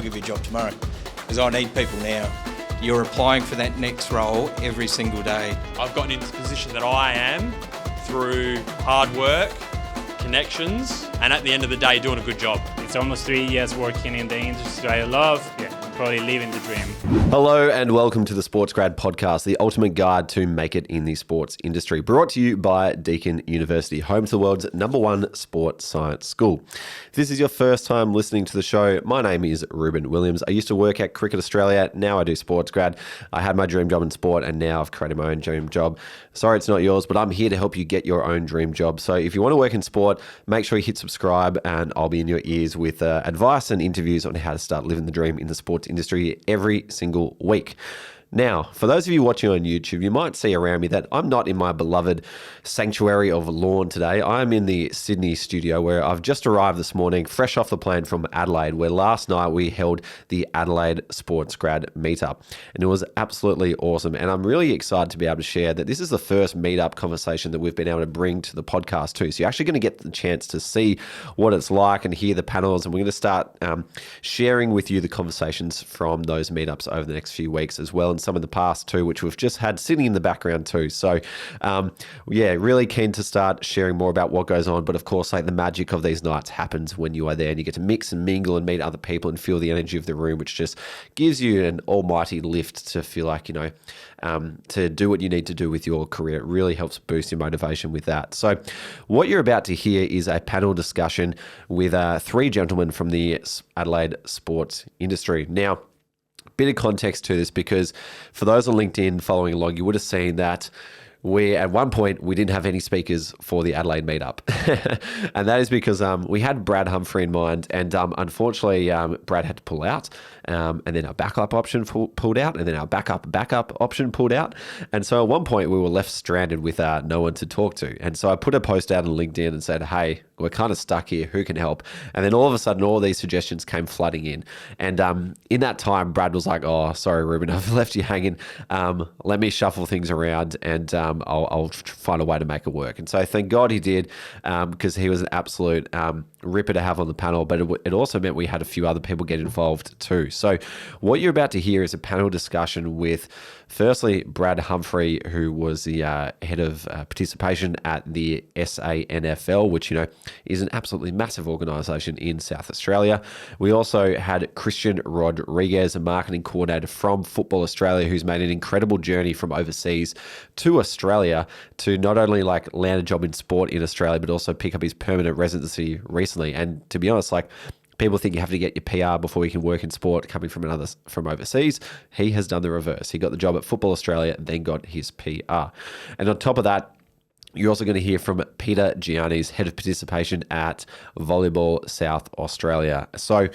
give you a job tomorrow. Because I need people now. You're applying for that next role every single day. I've gotten into the position that I am through hard work, connections, and at the end of the day, doing a good job. It's almost 3 years working in the industry I love. Probably living the dream. Hello and welcome to the SportsGrad Podcast, the ultimate guide to make it in the sports industry. Brought to you by Deakin University, home to the world's #1 sports science school. If this is your first time listening to the show, my name is Ruben Williams. I used to work at Cricket Australia. Now I do SportsGrad. I had my dream job in sport and now I've created my own dream job. Sorry, it's not yours, but I'm here to help you get your own dream job. So if you want to work in sport, make sure you hit subscribe and I'll be in your ears with advice and interviews on how to start living the dream in the sports industry every single week. Now, for those of you watching on YouTube, you might see around me that I'm not in my beloved sanctuary of lawn today. I'm in the Sydney studio where I've just arrived this morning, fresh off the plane from Adelaide, where last night we held the Adelaide SportsGrad Meetup. And it was absolutely awesome. And I'm really excited to be able to share that this is the first meetup conversation that we've been able to bring to the podcast too. So you're actually going to get the chance to see what it's like and hear the panels. And we're going to start sharing with you the conversations from those meetups over the next few weeks as well. And some of the past too, which we've just had sitting in the background too. So really keen to start sharing more about what goes on. But of course, like the magic of these nights happens when you are there and you get to mix and mingle and meet other people and feel the energy of the room, which just gives you an almighty lift to feel like, to do what you need to do with your career. It really helps boost your motivation with that. So what you're about to hear is a panel discussion with 3 gentlemen from the Adelaide sports industry. Now, bit of context to this, because for those on LinkedIn following along, you would have seen that at one point we didn't have any speakers for the Adelaide meetup. And that is because we had Brad Humphrey in mind, and unfortunately Brad had to pull out, and then our backup option pulled out, and then our backup option pulled out. And so at one point we were left stranded with no one to talk to. And so I put a post out on LinkedIn and said, hey, we're kind of stuck here. Who can help? And then all of a sudden, all these suggestions came flooding in. And in that time, Brad was like, oh, sorry, Ruben, I've left you hanging. Let me shuffle things around and I'll find a way to make it work. And so thank God he did, because he was an absolute ripper to have on the panel. But it also meant we had a few other people get involved too. So what you're about to hear is a panel discussion with, firstly, Brad Humphrey, who was the head of participation at the SANFL, which, is an absolutely massive organisation in South Australia. We also had Christian Rodriguez, a marketing coordinator from Football Australia, who's made an incredible journey from overseas to Australia to not only land a job in sport in Australia, but also pick up his permanent residency recently. And to be honest, people think you have to get your PR before you can work in sport coming from overseas. He has done the reverse. He got the job at Football Australia and then got his PR. And on top of that, you're also going to hear from Peter Giannes, head of participation at Volleyball South Australia. So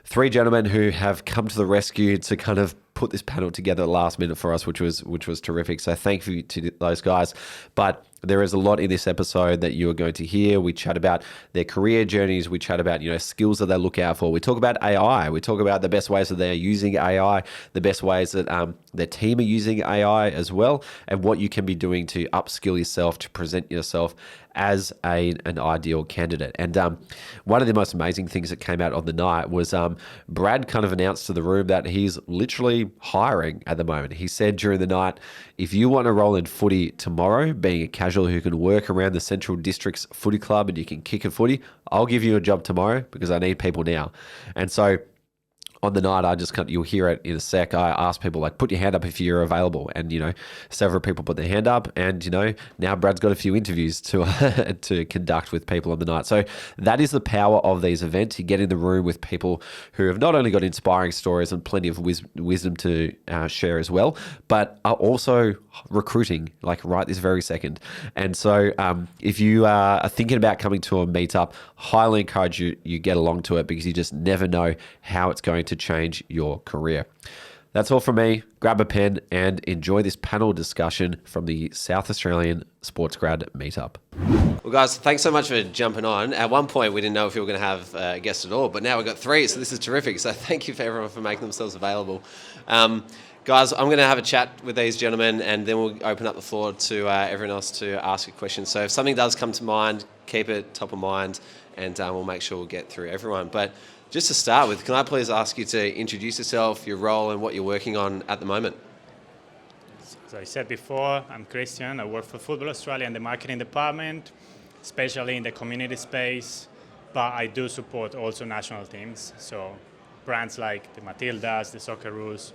3 gentlemen who have come to the rescue to kind of put this panel together last minute for us, which was terrific. So thank you to those guys. But there is a lot in this episode that you are going to hear. We chat about their career journeys. We chat about, skills that they look out for. We talk about AI. We talk about the best ways that they're using AI, the best ways that their team are using AI as well, and what you can be doing to upskill yourself, to present yourself as an ideal candidate. And one of the most amazing things that came out on the night was Brad kind of announced to the room that he's literally hiring at the moment. He said during the night, if you want to roll in footy tomorrow, being a casual who can work around the Central District's footy club and you can kick a footy, I'll give you a job tomorrow because I need people now. And so on the night, you'll hear it in a sec. I asked people, put your hand up if you're available. And, several people put their hand up. And, now Brad's got a few interviews to to conduct with people on the night. So that is the power of these events. You get in the room with people who have not only got inspiring stories and plenty of wisdom to share as well, but are also recruiting, right this very second. And so if you are thinking about coming to a meetup, highly encourage you get along to it, because you just never know how it's going to change your career. That's all from me. Grab a pen and enjoy this panel discussion from the South Australian SportsGrad Meetup. Well, guys, thanks so much for jumping on. At one point, we didn't know if we were going to have a guest at all, but now we've got 3, so this is terrific. So thank you for everyone for making themselves available. Guys, I'm going to have a chat with these gentlemen, and then we'll open up the floor to everyone else to ask a question. So if something does come to mind, keep it top of mind, and we'll make sure we'll get through everyone. But Just to start with, can I please ask you to introduce yourself, your role, and what you're working on at the moment? As I said before, I'm Christian. I work for Football Australia in the marketing department, especially in the community space, but I do support also national teams, so brands like the Matildas, the Socceroos,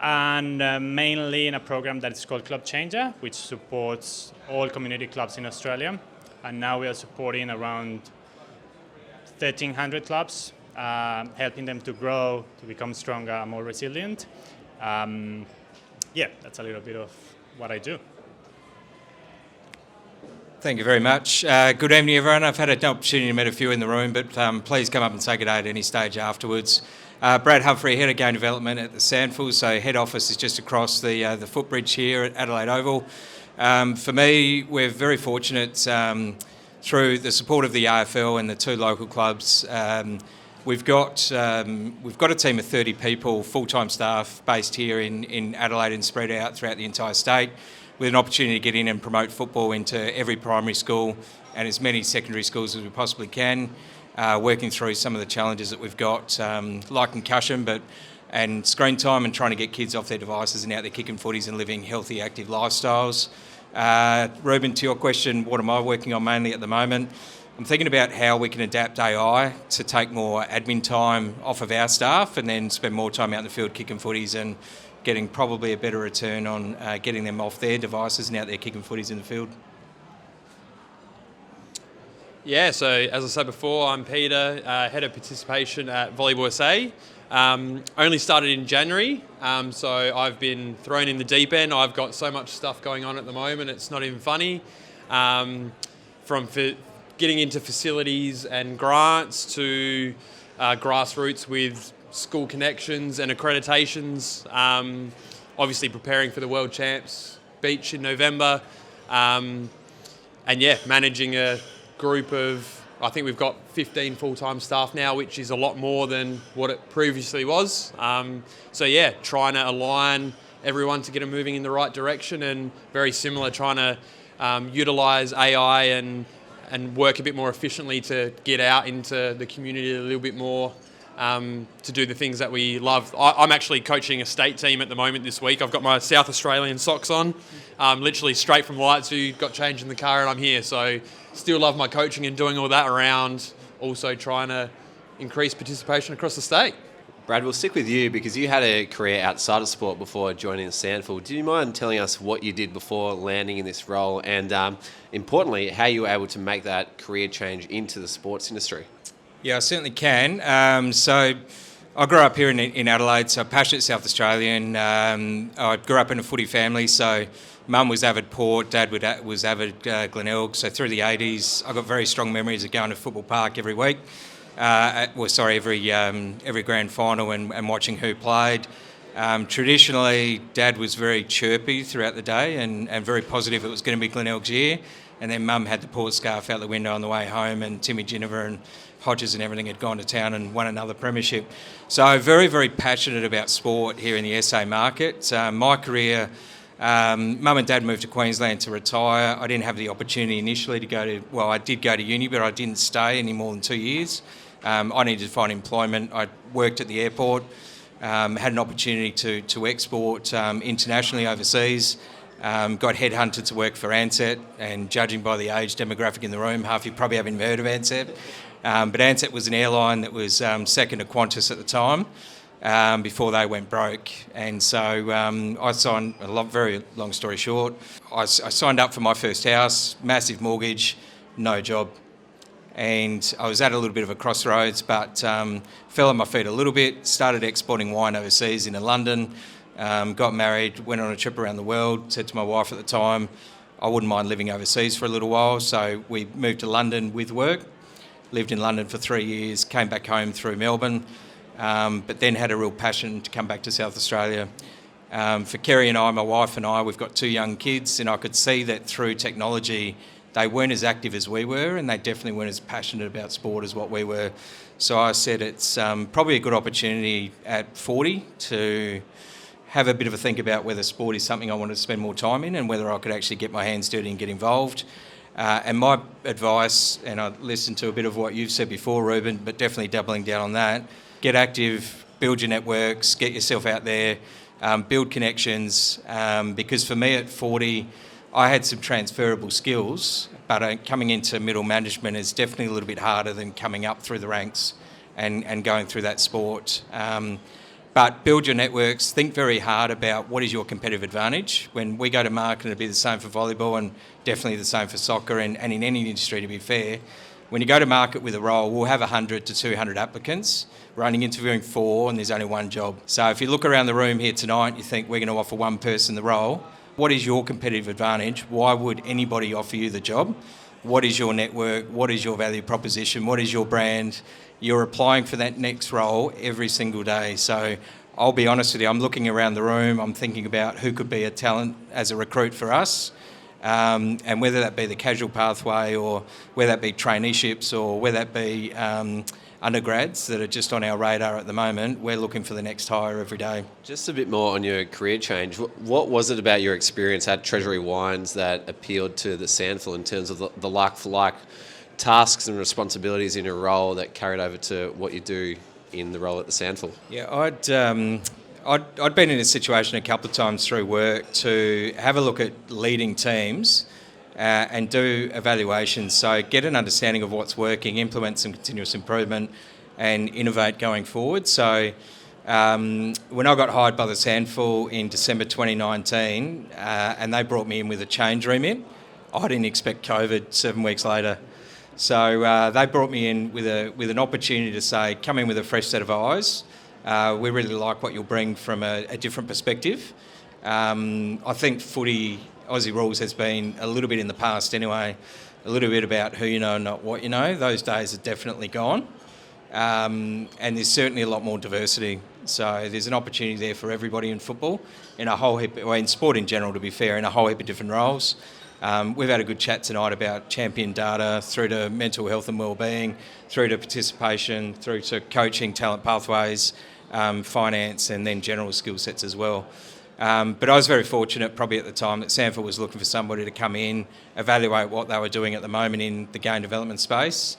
and mainly in a program that is called Club Changer, which supports all community clubs in Australia. And now we are supporting around 1,300 clubs, helping them to grow, to become stronger and more resilient. That's a little bit of what I do. Thank you very much. Good evening, everyone. I've had an opportunity to meet a few in the room, but please come up and say good day at any stage afterwards. Brad Humphrey, Head of Game Development at the SANFL, so head office is just across the footbridge here at Adelaide Oval. For me, we're very fortunate through the support of the AFL and the two local clubs. We've got a team of 30 people, full-time staff, based here in Adelaide and spread out throughout the entire state, with an opportunity to get in and promote football into every primary school and as many secondary schools as we possibly can, working through some of the challenges that we've got, like concussion and screen time, and trying to get kids off their devices and out there kicking footies and living healthy, active lifestyles. Ruben, to your question, what am I working on mainly at the moment? I'm thinking about how we can adapt AI to take more admin time off of our staff and then spend more time out in the field kicking footies and getting probably a better return on getting them off their devices and out there kicking footies in the field. Yeah, so as I said before, I'm Peter, Head of Participation at Volleyball SA. Only started in January, so I've been thrown in the deep end. I've got so much stuff going on at the moment, it's not even funny. From getting into facilities and grants to grassroots with school connections and accreditations, obviously preparing for the World Champs Beach in November, managing a group of, I think we've got 15 full-time staff now, which is a lot more than what it previously was. Trying to align everyone to get them moving in the right direction, and very similar, trying to utilise AI and work a bit more efficiently to get out into the community a little bit more, to do the things that we love. I'm actually coaching a state team at the moment this week. I've got my South Australian socks on, literally straight from Lightsview, got changed in the car and I'm here. So still love my coaching and doing all that around, also trying to increase participation across the state. Brad, we'll stick with you because you had a career outside of sport before joining SANFL. Do you mind telling us what you did before landing in this role and, importantly, how you were able to make that career change into the sports industry? Yeah, I certainly can. So I grew up here in Adelaide, so passionate South Australian. I grew up in a footy family, so Mum was avid Port, Dad was avid Glenelg. So through the 80s, I got very strong memories of going to Football Park every week. Every grand final and watching who played. Traditionally, Dad was very chirpy throughout the day and very positive it was going to be Glenelg's year. And then Mum had the Port scarf out the window on the way home, and Timmy Ginniver and Hodges and everything had gone to town and won another premiership. So very, very passionate about sport here in the SA market. My career, Mum and Dad moved to Queensland to retire. I didn't have the opportunity initially I did go to uni, but I didn't stay any more than 2 years. I needed to find employment. I worked at the airport, had an opportunity to export internationally overseas, got headhunted to work for Ansett, and judging by the age demographic in the room, half you probably haven't heard of Ansett. But Ansett was an airline that was second to Qantas at the time, before they went broke. And so I signed, very long story short, I signed up for my first house, massive mortgage, no job. And I was at a little bit of a crossroads, but fell on my feet a little bit, started exporting wine overseas into London, got married, went on a trip around the world, said to my wife at the time, I wouldn't mind living overseas for a little while. So we moved to London with work, lived in London for 3 years, came back home through Melbourne, but then had a real passion to come back to South Australia. For Kerry and I, my wife and I, we've got 2 young kids, and I could see that through technology, they weren't as active as we were, and they definitely weren't as passionate about sport as what we were. So I said it's probably a good opportunity at 40 to have a bit of a think about whether sport is something I wanted to spend more time in and whether I could actually get my hands dirty and get involved. And my advice, and I listened to a bit of what you've said before, Ruben, but definitely doubling down on that, get active, build your networks, get yourself out there, build connections, because for me at 40, I had some transferable skills, but coming into middle management is definitely a little bit harder than coming up through the ranks and going through that sport. But build your networks, think very hard about what is your competitive advantage. When we go to market, it'll be the same for volleyball and definitely the same for soccer and in any industry, to be fair. When you go to market with a role, we'll have 100 to 200 applicants. We're only interviewing 4 and there's only one job. So if you look around the room here tonight, you think we're going to offer one person the role. What is your competitive advantage? Why would anybody offer you the job? What is your network? What is your value proposition? What is your brand? You're applying for that next role every single day. So I'll be honest with you, I'm looking around the room, I'm thinking about who could be a talent as a recruit for us, and whether that be the casual pathway or whether that be traineeships or whether that be undergrads that are just on our radar at the moment, we're looking for the next hire every day. Just a bit more on your career change. What was it about your experience at Treasury Wines that appealed to the SANFL in terms of the like-for-like tasks and responsibilities in your role that carried over to what you do in the role at the SANFL? Yeah, I'd been in a situation a couple of times through work to have a look at leading teams and do evaluations, so get an understanding of what's working, implement some continuous improvement and innovate going forward. So when I got hired by the SANFL in December 2019 and they brought me in with a change remit, I didn't expect COVID 7 weeks later. So they brought me in with an opportunity to say, come in with a fresh set of eyes. We really like what you'll bring from a different perspective. I think footy, Aussie rules has been a little bit in the past anyway, a little bit about who you know and not what you know. Those days are definitely gone. And there's certainly a lot more diversity. So there's an opportunity there for everybody in football, in a whole heap, in sport in general, to be fair, in a whole heap of different roles. We've had a good chat tonight about champion data, through to mental health and wellbeing, through to participation, through to coaching, talent pathways, finance, and then general skill sets as well. But I was very fortunate probably at the time that SANFL was looking for somebody to come in, evaluate what they were doing at the moment in the game development space,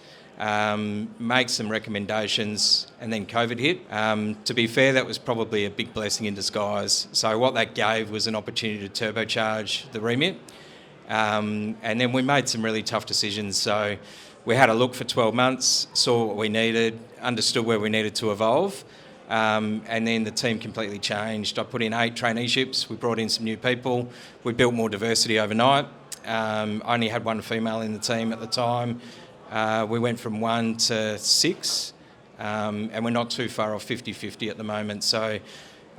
make some recommendations, and then COVID hit. To be fair, that was probably a big blessing in disguise. So what that gave was an opportunity to turbocharge the remit. And then we made some really tough decisions. So we had a look for 12 months, saw what we needed, understood where we needed to evolve, and then the team completely changed. I put in 8 traineeships, we brought in some new people, we built more diversity overnight. I only had 1 female in the team at the time. We went from 1 to 6, and we're not too far off 50-50 at the moment. So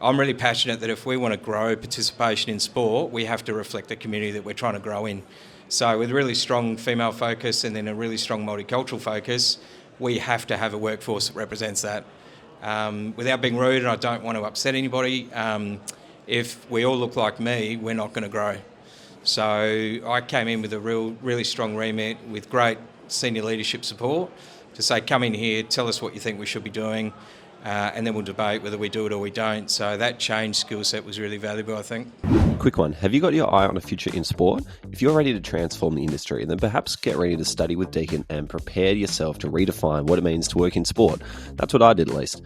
I'm really passionate that if we want to grow participation in sport, we have to reflect the community that we're trying to grow in. So with a really strong female focus and then a really strong multicultural focus, we have to have a workforce that represents that. Without being rude, and I don't want to upset anybody, if we all look like me, we're not going to grow. So I came in with a really strong remit with great senior leadership support to say, come in here, tell us what you think we should be doing, and then we'll debate whether we do it or we don't. So that change skill set was really valuable, I think. Quick one. Have you got your eye on a future in sport? If you're ready to transform the industry, then perhaps get ready to study with Deakin and prepare yourself to redefine what it means to work in sport. That's what I did, at least.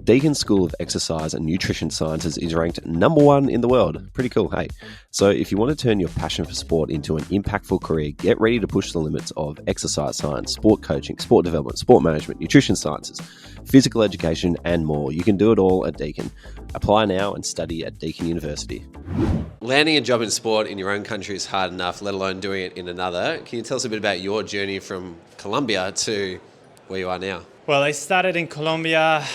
Deakin's School of Exercise and Nutrition Sciences is ranked #1 in the world. Pretty cool, hey? So if you want to turn your passion for sport into an impactful career, get ready to push the limits of exercise science, sport coaching, sport development, sport management, nutrition sciences, physical education, and more. You can do it all at Deakin. Apply now and study at Deakin University. Landing a job in sport in your own country is hard enough, let alone doing it in another. Can you tell us a bit about your journey from Colombia to where you are now? Well, I started in Colombia,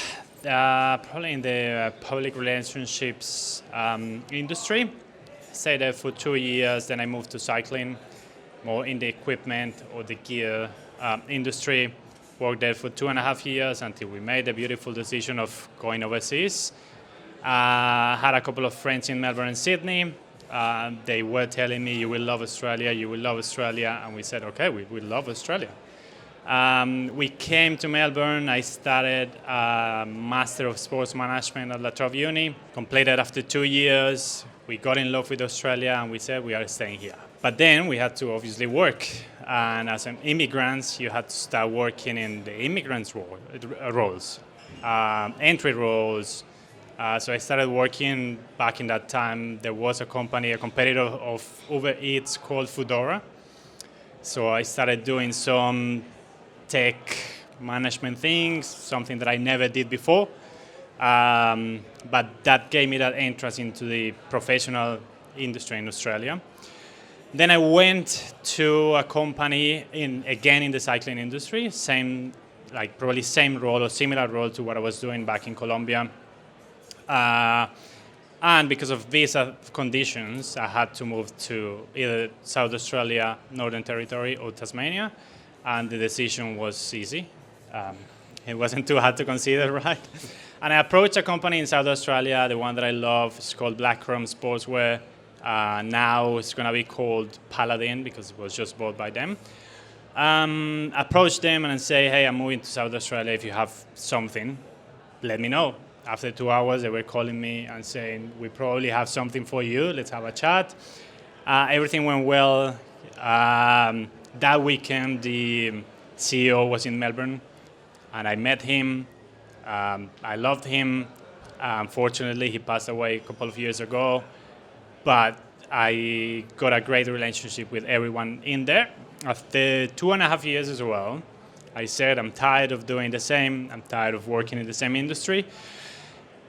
probably in the public relationships industry. Stayed there for 2 years, then I moved to cycling, more in the equipment or the gear industry. Worked there for 2.5 years until we made the beautiful decision of going overseas. Had a couple of friends in Melbourne and Sydney. They were telling me, you will love Australia, you will love Australia. And we said, okay, we will love Australia. We came to Melbourne. I started a Master of Sports Management at La Trobe Uni. Completed after 2 years. We got in love with Australia and we said we are staying here. But then we had to obviously work. and as an immigrant, you had to start working in the immigrants' roles, entry roles. So I started working back in that time. There was a company, a competitor of Uber Eats called Foodora. So I started doing some tech management things, something that I never did before. But that gave me that interest into the professional industry in Australia. Then I went to a company again in the cycling industry, probably same role or similar role to what I was doing back in Colombia. And because of visa conditions, I had to move to either South Australia, Northern Territory, or Tasmania. And the decision was easy. It wasn't too hard to consider, right? And I approached a company in South Australia, the one that I love. It's called Blackcomb Sportswear. Now it's going to be called Paladin because it was just bought by them. Approach them and say, hey, I'm moving to South Australia. If you have something, let me know. After 2 hours, they were calling me and saying, we probably have something for you. Let's have a chat. Everything went well. That weekend, the CEO was in Melbourne, and I met him. I loved him. Unfortunately, he passed away a couple of years ago. But I got a great relationship with everyone in there. After 2.5 years as well, I said, I'm tired of doing the same. I'm tired of working in the same industry.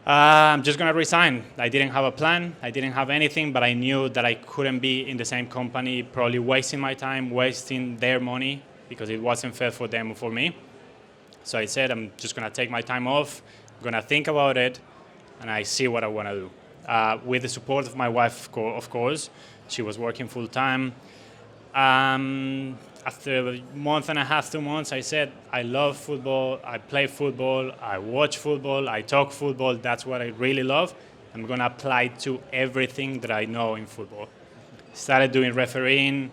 I'm just going to resign. I didn't have a plan. I didn't have anything, but I knew that I couldn't be in the same company, probably wasting my time, wasting their money, because it wasn't fair for them or for me. So I said, I'm just going to take my time off. I'm going to think about it, and I see what I want to do. With the support of my wife, of course. She was working full-time. After a month and a half, 2 months, I said, I love football, I play football, I watch football, I talk football. That's what I really love. I'm going to apply to everything that I know in football. Started doing refereeing,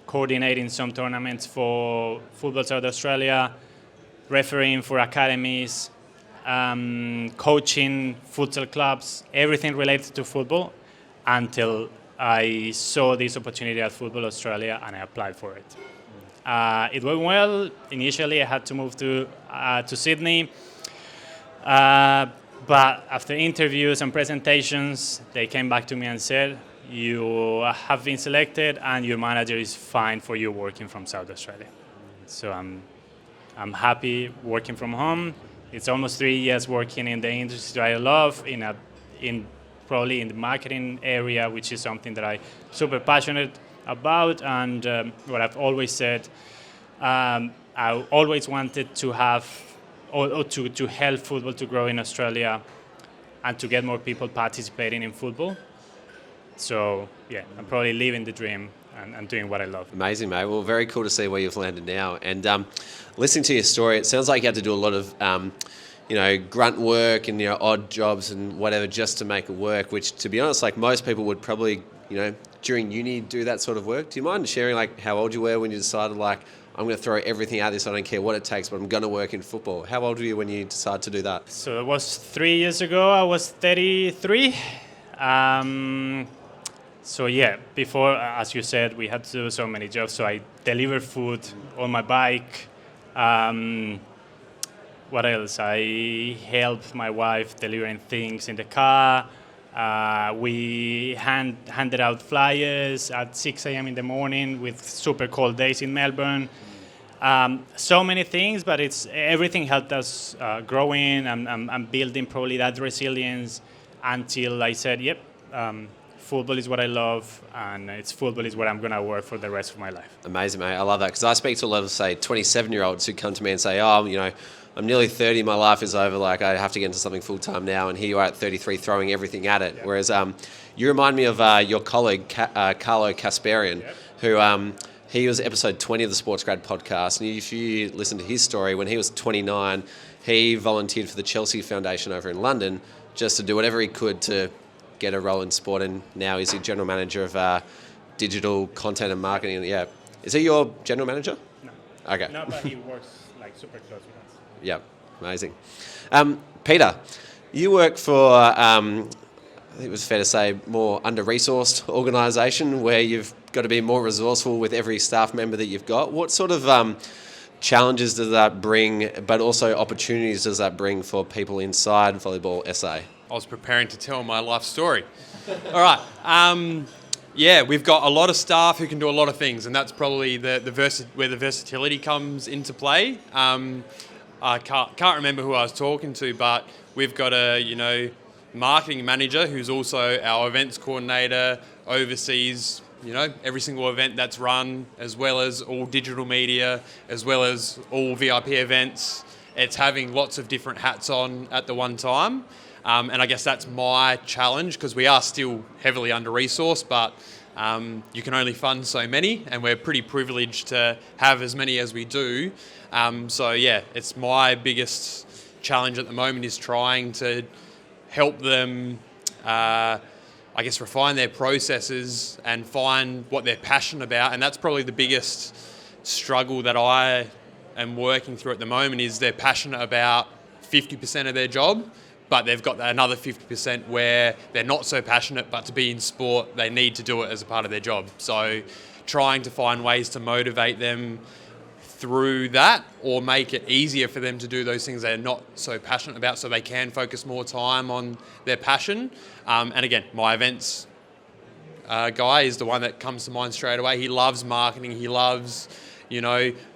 coordinating some tournaments for Football South Australia, refereeing for academies, coaching futsal clubs, everything related to football, until I saw this opportunity at Football Australia and I applied for it. It went well. Initially, I had to move to Sydney, but after interviews and presentations, they came back to me and said, you have been selected and your manager is fine for you working from South Australia. So I'm happy working from home. It's almost 3 years working in the industry I love, probably in the marketing area, which is something that I'm super passionate about. And what I've always said, I always wanted to have, or to help football to grow in Australia and to get more people participating in football. So, yeah, I'm probably living the dream and doing what I love. Amazing, mate. Well, very cool to see where you've landed now. And listening to your story, it sounds like you had to do a lot of, grunt work and odd jobs and whatever just to make it work. Which, to be honest, like most people would probably, during uni do that sort of work. Do you mind sharing like how old you were when you decided like I'm going to throw everything at this? I don't care what it takes, but I'm going to work in football. How old were you when you decided to do that? So it was 3 years ago. I was 33. So yeah, before, as you said, we had to do so many jobs. So I delivered food on my bike. What else? I helped my wife delivering things in the car. We handed out flyers at 6 a.m. in the morning with super cold days in Melbourne. So many things, but everything helped us growing and building probably that resilience until I said, yep, football is what I love, and football is what I'm going to work for the rest of my life. Amazing, mate. I love that, because I speak to a lot of, say, 27-year-olds who come to me and say, I'm nearly 30, my life is over, like I have to get into something full-time now, and here you are at 33 throwing everything at it. Yep. Whereas you remind me of your colleague, Carlo Kasparian, yep, who he was episode 20 of the SportsGrad podcast, and if you listen to his story, when he was 29, he volunteered for the Chelsea Foundation over in London just to do whatever he could to get a role in sport, and now he's the general manager of digital content and marketing. Yeah, is he your general manager? No. Okay. No, but he works like super close with us. Yeah, amazing. Peter, you work for, I think it was fair to say, more under-resourced organisation where you've got to be more resourceful with every staff member that you've got. What sort of challenges does that bring, but also opportunities does that bring for people inside Volleyball SA? I was preparing to tell my life story. All right. Yeah, we've got a lot of staff who can do a lot of things, and that's probably where the versatility comes into play. I can't remember who I was talking to, but we've got a marketing manager who's also our events coordinator, oversees every single event that's run, as well as all digital media, as well as all VIP events. It's having lots of different hats on at the one time. And I guess that's my challenge, because we are still heavily under-resourced, but you can only fund so many, and we're pretty privileged to have as many as we do. So yeah, it's my biggest challenge at the moment is trying to help them, refine their processes and find what they're passionate about. And that's probably the biggest struggle that I am working through at the moment, is they're passionate about 50% of their job, but they've got another 50% where they're not so passionate, but to be in sport, they need to do it as a part of their job. So trying to find ways to motivate them through that, or make it easier for them to do those things they're not so passionate about, so they can focus more time on their passion. And again, my events guy is the one that comes to mind straight away. He loves marketing. He loves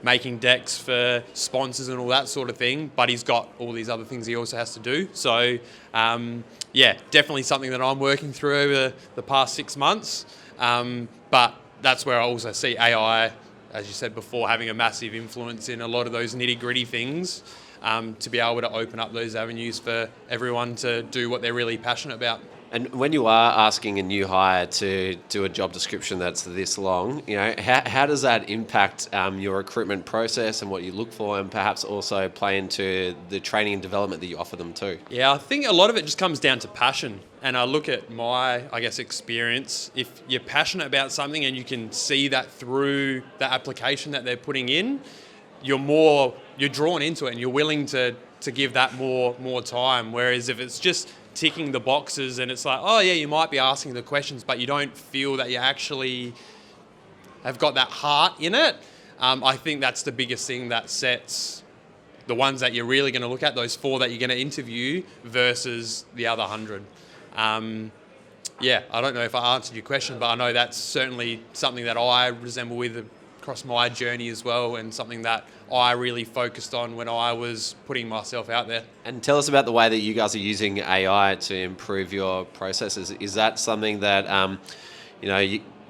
making decks for sponsors and all that sort of thing, but he's got all these other things he also has to do. So, definitely something that I'm working through over the past 6 months. But that's where I also see AI, as you said before, having a massive influence in a lot of those nitty-gritty things, to be able to open up those avenues for everyone to do what they're really passionate about. And when you are asking a new hire to do a job description that's this long, how does that impact your recruitment process and what you look for, and perhaps also play into the training and development that you offer them too? Yeah, I think a lot of it just comes down to passion. And I look at my, experience. If you're passionate about something and you can see that through the application that they're putting in, you're drawn into it and you're willing to give that more time. Whereas if it's just ticking the boxes and it's like, oh yeah, you might be asking the questions, but you don't feel that you actually have got that heart in it. I think that's the biggest thing that sets the ones that you're really going to look at, those 4 that you're going to interview versus the other 100. I don't know if I answered your question, but I know that's certainly something that I resemble with across my journey as well, and something that I really focused on when I was putting myself out there. And tell us about the way that you guys are using AI to improve your processes. Is that something that,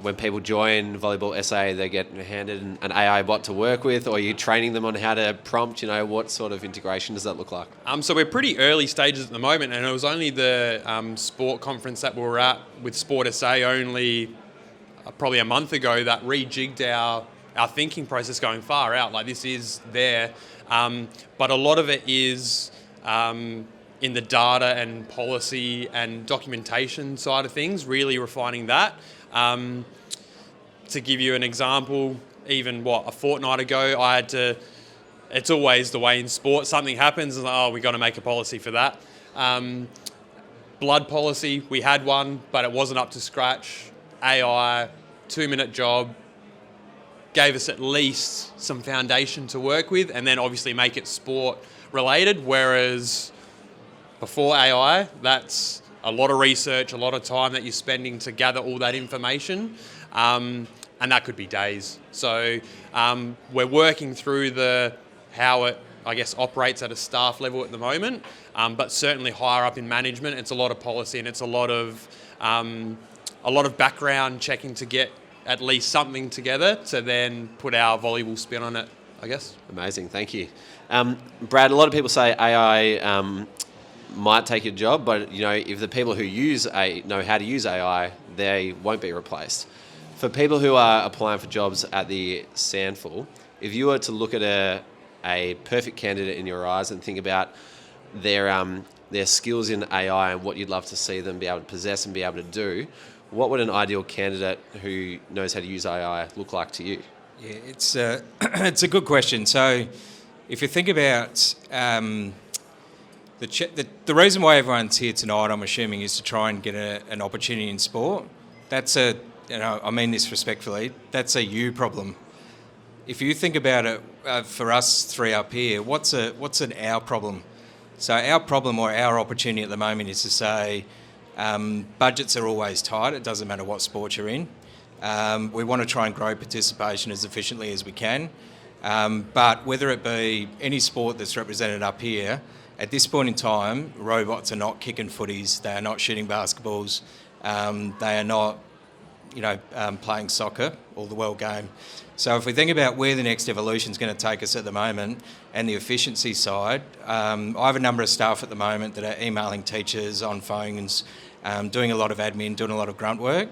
when people join Volleyball SA, they get handed an AI bot to work with, or are you training them on how to prompt? What sort of integration does that look like? So we're pretty early stages at the moment, and it was only the sport conference that we were at with Sport SA only probably a month ago that rejigged our thinking process going far out. Like, this is there. But a lot of it is in the data and policy and documentation side of things, really refining that. To give you an example, even a fortnight ago, I had to, it's always the way in sport, something happens and we got to make a policy for that. Blood policy, we had one, but it wasn't up to scratch. AI, 2-minute job, gave us at least some foundation to work with, and then obviously make it sport related. Whereas before AI, that's a lot of research, a lot of time that you're spending to gather all that information, and that could be days. So we're working through how it, operates at a staff level at the moment, but certainly higher up in management, it's a lot of policy and it's a lot of background checking to get at least something together to then put our volleyball spin on it, I guess. Amazing, thank you. Brad, a lot of people say AI might take your job, but if the people who know how to use AI, they won't be replaced. For people who are applying for jobs at the SANFL, if you were to look at a perfect candidate in your eyes and think about their skills in AI and what you'd love to see them be able to possess and be able to do, what would an ideal candidate who knows how to use AI look like to you? Yeah, it's a good question. So if you think about the reason why everyone's here tonight, I'm assuming, is to try and get an opportunity in sport. That's a I mean this respectfully, that's a you problem. If you think about it, for us three up here, what's an our problem? So our problem or our opportunity at the moment is to say budgets are always tight. It doesn't matter what sport you're in. We want to try and grow participation as efficiently as we can. But whether it be any sport that's represented up here, at this point in time, robots are not kicking footies. They are not shooting basketballs. They are not, playing soccer or the world game. So if we think about where the next evolution is going to take us at the moment and the efficiency side, I have a number of staff at the moment that are emailing teachers on phones, doing a lot of admin, doing a lot of grunt work,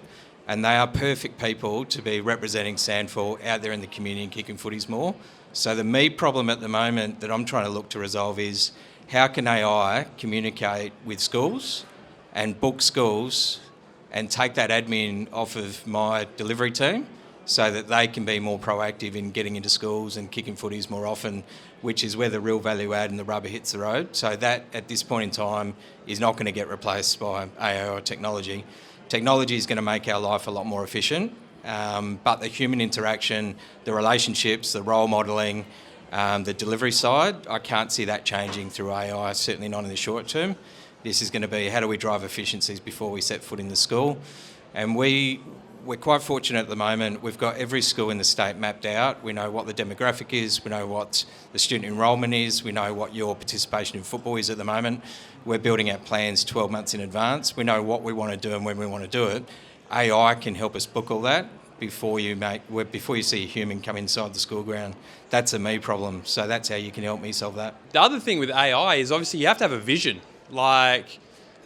and they are perfect people to be representing SANFL out there in the community and kicking footies more. So the me problem at the moment that I'm trying to look to resolve is how can AI communicate with schools and book schools and take that admin off of my delivery team so that they can be more proactive in getting into schools and kicking footies more often, which is where the real value add and the rubber hits the road. So that, at this point in time, is not going to get replaced by AI or technology. Technology is going to make our life a lot more efficient, but the human interaction, the relationships, the role modelling, the delivery side, I can't see that changing through AI, certainly not in the short term. This is going to be how do we drive efficiencies before we set foot in the school. And we're quite fortunate at the moment. We've got every school in the state mapped out. We know what the demographic is. We know what the student enrolment is. We know what your participation in football is at the moment. We're building our plans 12 months in advance. We know what we want to do and when we want to do it. AI can help us book all that before you see a human come inside the school ground. That's a me problem. So that's how you can help me solve that. The other thing with AI is obviously you have to have a vision. Like,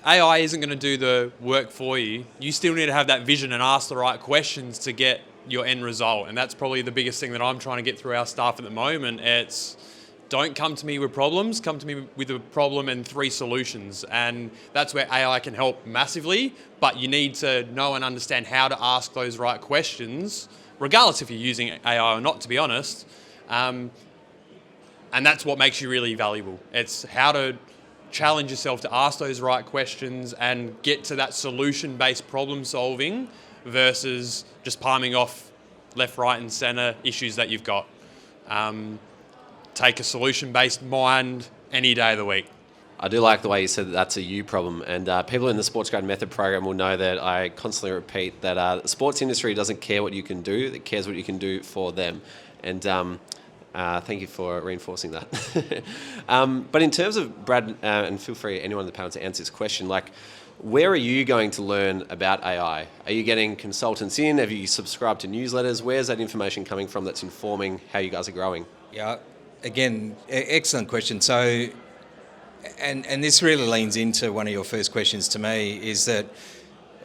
AI isn't going to do the work for you. You still need to have that vision and ask the right questions to get your end result. And that's probably the biggest thing that I'm trying to get through our staff at the moment. It's don't come to me with problems, come to me with a problem and 3 solutions. And that's where AI can help massively, but you need to know and understand how to ask those right questions, regardless if you're using AI or not, to be honest. And that's what makes you really valuable. It's how to challenge yourself to ask those right questions and get to that solution-based problem solving versus just palming off left, right and centre issues that you've got. Take a solution-based mind any day of the week. I do like the way you said that that's a you problem, and people in the SportsGrad Method program will know that I constantly repeat that the sports industry doesn't care what you can do, it cares what you can do for them. And thank you for reinforcing that. But in terms of Brad, and feel free, anyone on the panel, to answer this question, like, where are you going to learn about AI? Are you getting consultants in? Have you subscribed to newsletters? Where's that information coming from that's informing how you guys are growing? Yeah, again, excellent question. So, and this really leans into one of your first questions to me, is that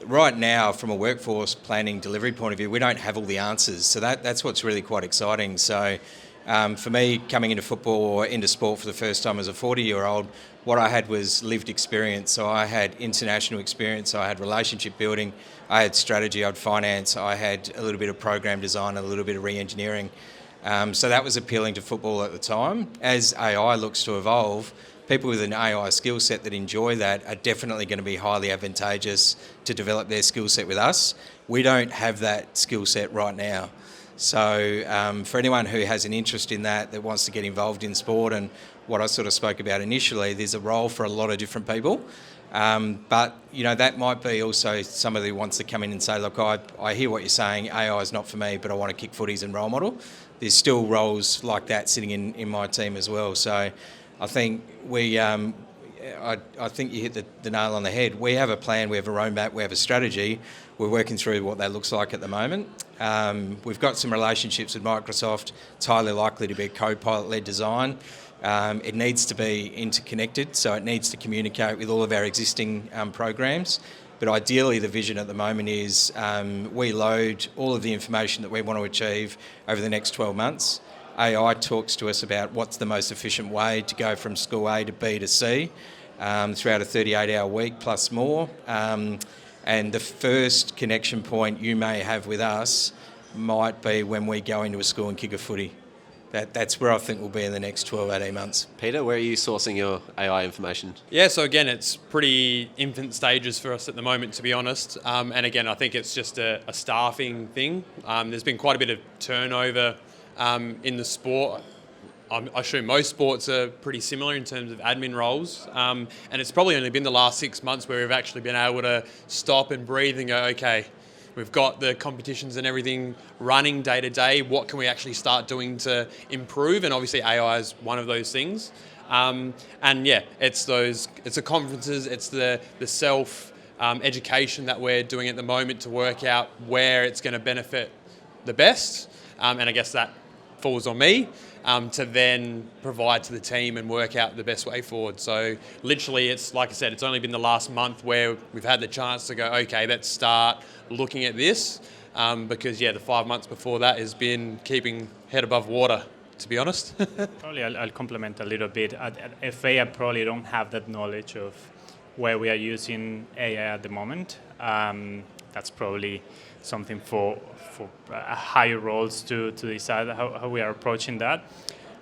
right now, from a workforce planning delivery point of view, we don't have all the answers. So that's what's really quite exciting. So for me, coming into football or into sport for the first time as a 40-year-old, what I had was lived experience. So I had international experience, I had relationship building, I had strategy, I had finance, I had a little bit of program design, a little bit of re-engineering. So that was appealing to football at the time. As AI looks to evolve, people with an AI skill set that enjoy that are definitely going to be highly advantageous to develop their skill set with us. We don't have that skill set right now. So for anyone who has an interest in that wants to get involved in sport, and what I sort of spoke about initially, there's a role for a lot of different people. But, that might be also somebody who wants to come in and say, look, I hear what you're saying, AI is not for me, but I want to kick footies and role model. There's still roles like that sitting in my team as well. So I think I think you hit the nail on the head. We have a plan, we have a roadmap, we have a strategy. We're working through what that looks like at the moment. We've got some relationships with Microsoft. It's highly likely to be a co-pilot-led design. It needs to be interconnected, so it needs to communicate with all of our existing programs. But ideally, the vision at the moment is we load all of the information that we want to achieve over the next 12 months. AI talks to us about what's the most efficient way to go from school A to B to C throughout a 38-hour week plus more. And the first connection point you may have with us might be when we go into a school and kick a footy. that's where I think we'll be in the next 12, 18 months. Peter, where are you sourcing your AI information? Yeah, so again, it's pretty infant stages for us at the moment, to be honest. And again, I think it's just a staffing thing. There's been quite a bit of turnover in the sport. I assume most sports are pretty similar in terms of admin roles. And it's probably only been the last 6 months where we've actually been able to stop and breathe and go, okay, we've got the competitions and everything running day to day. What can we actually start doing to improve? And obviously AI is one of those things. And yeah, it's the conferences, it's the self education that we're doing at the moment to work out where it's going to benefit the best. And I guess that falls on me to then provide to the team and work out the best way forward. So literally, it's like I said, it's only been the last month where we've had the chance to go, okay, let's start looking at this. Because yeah, the 5 months before that has been keeping head above water, to be honest. Probably I'll complement a little bit. At FA, I probably don't have that knowledge of where we are using AI at the moment. That's probably something for higher roles to decide how we are approaching that.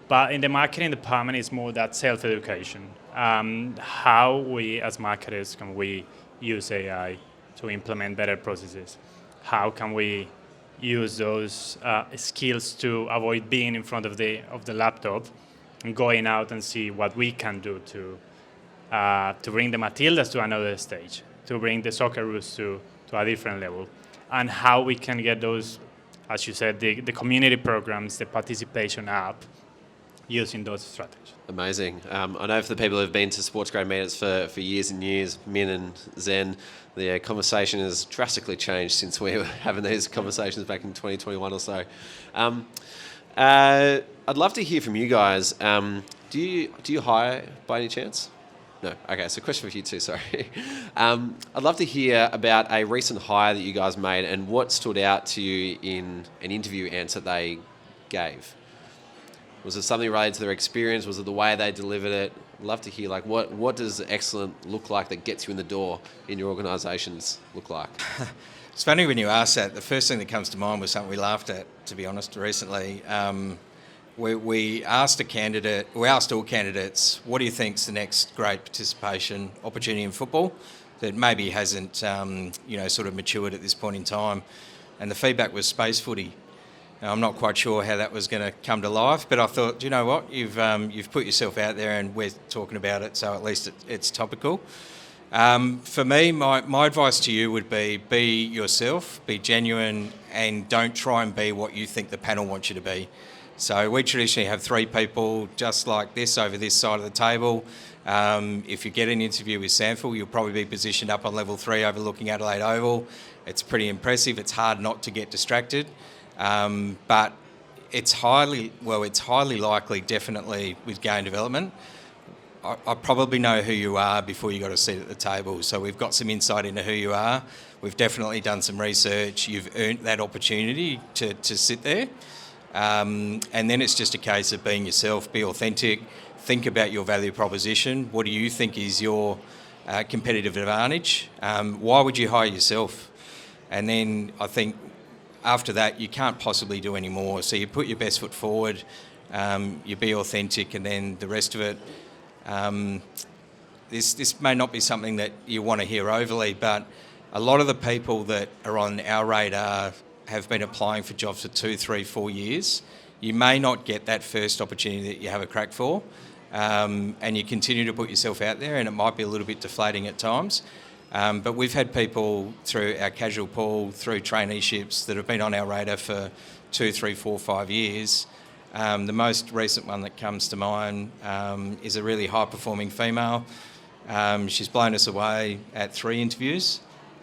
But in the marketing department, it's more that self-education. How we as marketers can we use AI to implement better processes? How can we use those skills to avoid being in front of the laptop and going out and see what we can do to bring the Matildas to another stage, to bring the Socceroos to a different level, and how we can get those, as you said, the community programs, the participation app, using those strategies. Amazing. I know for the people who have been to SportsGrad Meetups for years and years, Min and Zen, the conversation has drastically changed since we were having these conversations back in 2021 or so. I'd love to hear from you guys. Do you hire by any chance? No. Okay, so question for you too, sorry. I'd love to hear about a recent hire that you guys made and what stood out to you in an interview answer they gave. Was it something related to their experience? Was it the way they delivered it? I'd love to hear, like, what does excellent look like that gets you in the door in your organisations look like? It's funny when you ask that. The first thing that comes to mind was something we laughed at, to be honest, recently. We asked all candidates, what do you think's the next great participation opportunity in football that maybe hasn't, sort of matured at this point in time? And the feedback was space footy. Now, I'm not quite sure how that was going to come to life, but I thought, you know what, you've put yourself out there and we're talking about it, so at least it's topical. For me, my advice to you would be yourself, be genuine, and don't try and be what you think the panel wants you to be. So we traditionally have 3 people just like this over this side of the table. If you get an interview with SANFL, you'll probably be positioned up on level 3 overlooking Adelaide Oval. It's pretty impressive. It's hard not to get distracted. But it's highly likely, definitely, with game development. I probably know who you are before you got a seat at the table. So we've got some insight into who you are. We've definitely done some research. You've earned that opportunity to sit there. And then it's just a case of being yourself, be authentic, think about your value proposition. What do you think is your competitive advantage? Why would you hire yourself? And then I think after that, you can't possibly do any more. So you put your best foot forward, you be authentic, and then the rest of it, this may not be something that you want to hear overly, but a lot of the people that are on our radar have been applying for jobs for 2, 3, 4 years. You may not get that first opportunity that you have a crack for, and you continue to put yourself out there, and it might be a little bit deflating at times. But we've had people through our casual pool, through traineeships that have been on our radar for 2, 3, 4, 5 years. The most recent one that comes to mind is a really high-performing female. She's blown us away at 3 interviews,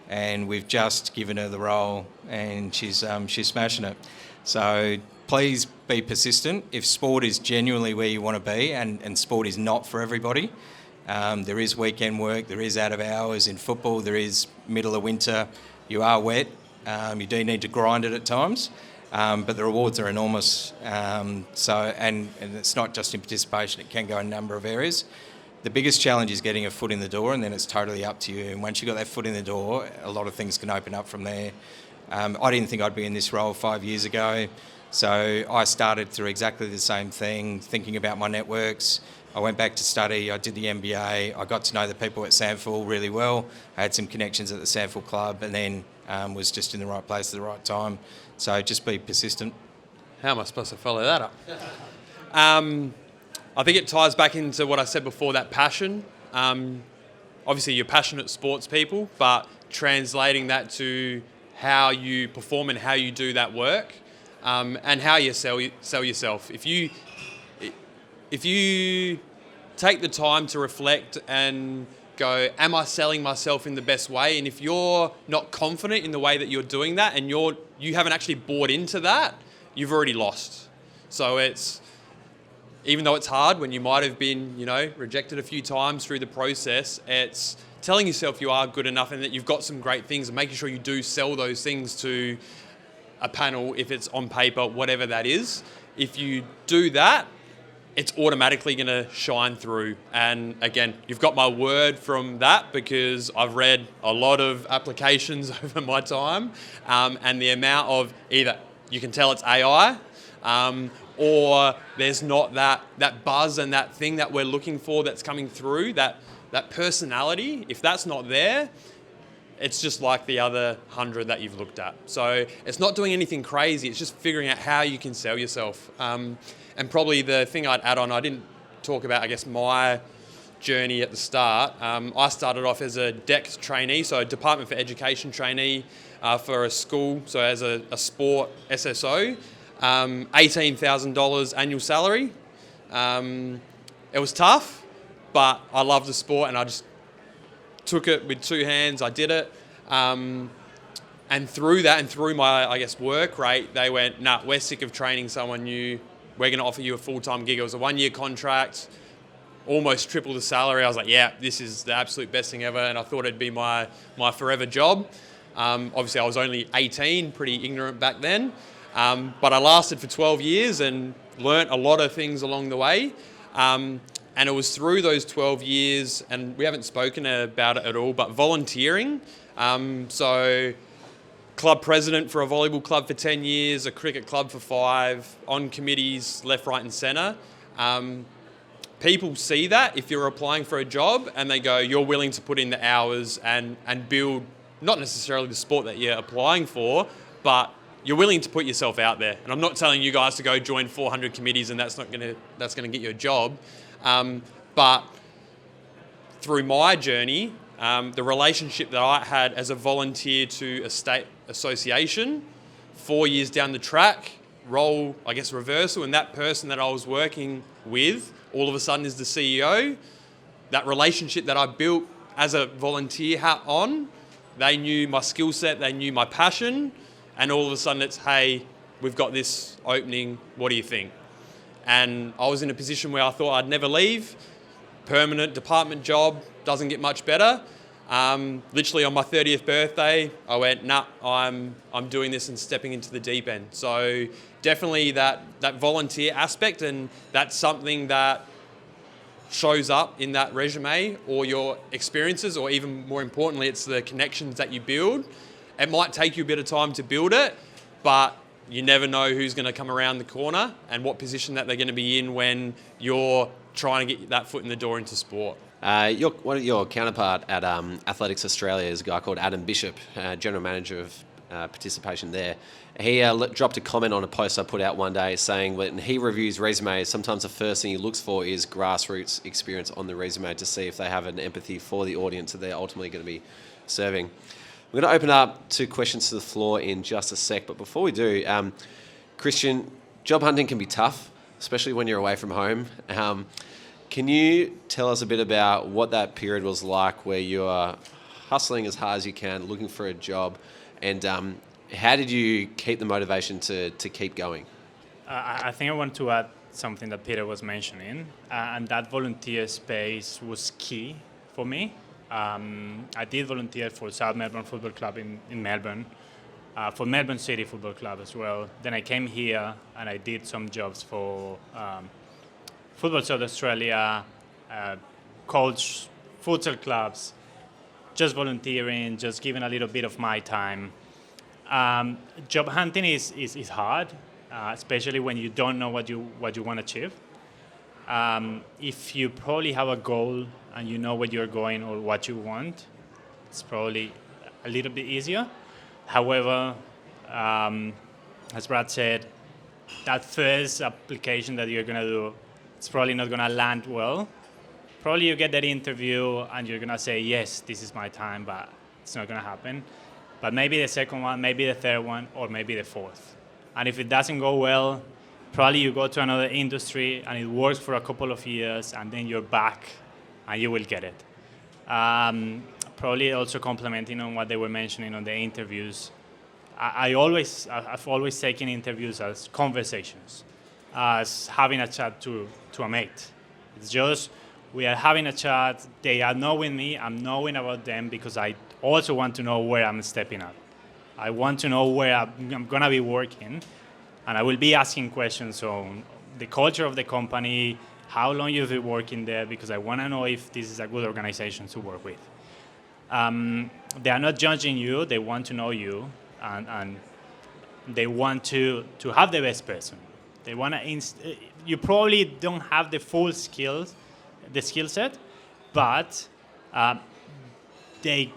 and we've just given her the role, and she's smashing it. So please be persistent. If sport is genuinely where you want to be, and sport is not for everybody, there is weekend work, there is out of hours in football, there is middle of winter, you are wet, you do need to grind it at times, but the rewards are enormous. And it's not just in participation, it can go in a number of areas. The biggest challenge is getting a foot in the door, and then it's totally up to you. And once you've got that foot in the door, a lot of things can open up from there. I didn't think I'd be in this role 5 years ago. So I started through exactly the same thing, thinking about my networks. I went back to study, I did the MBA, I got to know the people at SANFL really well. I had some connections at the SANFL club, and then was just in the right place at the right time. So just be persistent. How am I supposed to follow that up? I think it ties back into what I said before, that passion. Obviously, you're passionate sports people, but translating that to how you perform and how you do that work, and how you sell yourself. If you take the time to reflect and go, am I selling myself in the best way? And if you're not confident in the way that you're doing that, and you haven't actually bought into that, you've already lost. So even though it's hard when you might have been, rejected a few times through the process, it's telling yourself you are good enough and that you've got some great things, and making sure you do sell those things to a panel, if it's on paper, whatever that is. If you do that, it's automatically going to shine through. And again, you've got my word from that, because I've read a lot of applications over my time, and the amount of either you can tell it's AI, or there's not that buzz and that thing that we're looking for that's coming through, that personality. If that's not there, it's just like the other 100 that you've looked at. So it's not doing anything crazy, it's just figuring out how you can sell yourself. And probably the thing I'd add on, I didn't talk about, I guess, my journey at the start. I started off as a DEC trainee, so a Department for Education trainee for a school, so as a sport SSO, $18,000 annual salary. It was tough, but I loved the sport and I just took it with two hands. I did it. And through that and through my, I guess, work rate, they went, nah, we're sick of training someone new. We're going to offer you a full-time gig. It was a 1-year contract, almost triple the salary. I was like, yeah, this is the absolute best thing ever. And I thought it'd be my forever job. Obviously, I was only 18, pretty ignorant back then. But I lasted for 12 years and learnt a lot of things along the way. And it was through those 12 years, and we haven't spoken about it at all, but volunteering. So club president for a volleyball club for 10 years, a cricket club for 5, on committees left, right and centre. People see that if you're applying for a job and they go, you're willing to put in the hours and build not necessarily the sport that you're applying for, but you're willing to put yourself out there. And I'm not telling you guys to go join 400 committees and that's going to get you a job. But through my journey, the relationship that I had as a volunteer to a state association, 4 years down the track, role, I guess, reversal, and that person that I was working with all of a sudden is the CEO. That relationship that I built as a volunteer hat on, they knew my skill set, they knew my passion, and all of a sudden it's, hey, we've got this opening, what do you think? And I was in a position where I thought I'd never leave. Permanent department job, doesn't get much better. Literally on my 30th birthday, I went, nah, I'm doing this and stepping into the deep end. So definitely that volunteer aspect, and that's something that shows up in that resume or your experiences, or even more importantly, it's the connections that you build. It might take you a bit of time to build it, but you never know who's going to come around the corner and what position that they're going to be in when you're trying to get that foot in the door into sport. One of your counterpart at Athletics Australia is a guy called Adam Bishop, General Manager of participation there. He dropped a comment on a post I put out one day saying when he reviews resumes, sometimes the first thing he looks for is grassroots experience on the resume to see if they have an empathy for the audience that they're ultimately going to be serving. We're going to open up to questions to the floor in just a sec, but before we do, Christian, job hunting can be tough, especially when you're away from home. Can you tell us a bit about what that period was like where you are hustling as hard as you can, looking for a job, and how did you keep the motivation to keep going? I think I want to add something that Peter was mentioning, and that volunteer space was key for me. I did volunteer for South Melbourne Football Club in Melbourne, for Melbourne City Football Club as well. Then I came here and I did some jobs for Football South Australia, coach futsal clubs, just volunteering, just giving a little bit of my time. Job hunting is hard. especially when you don't know what you want to achieve. If you probably have a goal and you know where you're going or what you want, it's probably a little bit easier. However, as Brad said, that first application that you're going to do, it's probably not going to land well. Probably you get that interview and you're going to say, yes, this is my time, but it's not going to happen. But maybe the second one, maybe the third one, or maybe the fourth. And if it doesn't go well, probably you go to another industry and it works for a couple of years and then you're back and you will get it. Probably also complementing on what they were mentioning on the interviews. I've always taken interviews as conversations, as having a chat to a mate. It's just, we are having a chat, they are knowing me, I'm knowing about them because I also want to know where I'm stepping up. I want to know where I'm going to be working, and I will be asking questions on the culture of the company, how long you've been working there, because I want to know if this is a good organization to work with. They are not judging you, they want to know you, and they want to have the best person. They want to you probably don't have the full skills, the skill set, but they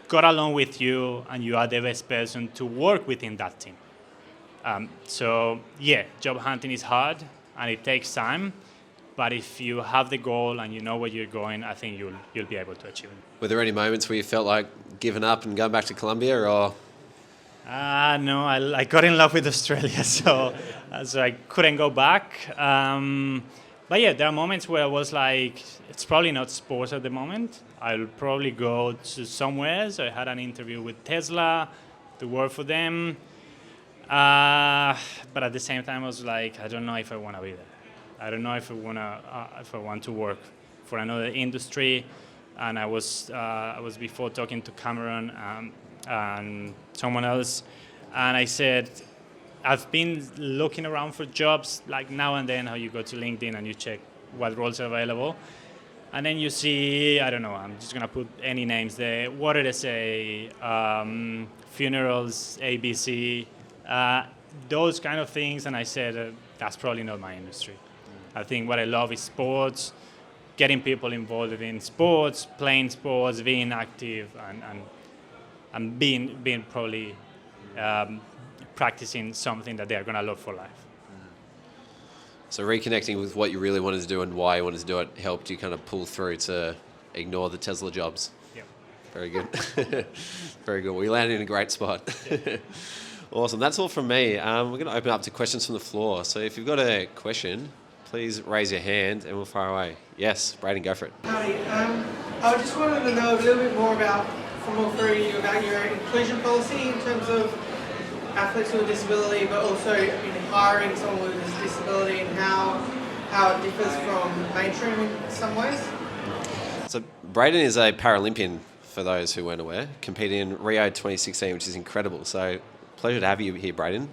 got along with you and you are the best person to work within that team. So yeah, job hunting is hard and it takes time, but if you have the goal and you know where you're going, I think you'll be able to achieve it. Were there any moments where you felt like giving up and going back to Colombia, or? No, I got in love with Australia, so I couldn't go back. But yeah, there are moments where I was like, it's probably not sports at the moment. I'll probably go to somewhere. So I had an interview with Tesla to work for them. But at the same time, I was like, I don't know if I want to be there. I don't know if I want to work for another industry. And I was before talking to Cameron and someone else, and I said, I've been looking around for jobs, like now and then, how you go to LinkedIn and you check what roles are available. And then you see, I don't know, I'm just going to put any names there, Water SA, funerals, ABC, those kind of things. And I said, that's probably not my industry. I think what I love is sports, getting people involved in sports, playing sports, being active, and being probably practicing something that they're going to love for life. So reconnecting with what you really wanted to do and why you wanted to do it helped you kind of pull through to ignore the Tesla jobs. Yep. Very good. Very good. We landed in a great spot. Yep. Awesome. That's all from me. We're going to open up to questions from the floor. So if you've got a question, please raise your hand and we'll fire away. Yes, Braden, go for it. Howdy. I just wanted to know a little bit more from all three of you about your inclusion policy in terms of athletes with a disability, but also in hiring someone with a disability and how it differs from mainstream in some ways. So Braden is a Paralympian, for those who weren't aware, competing in Rio 2016, which is incredible. So pleasure to have you here, Braden.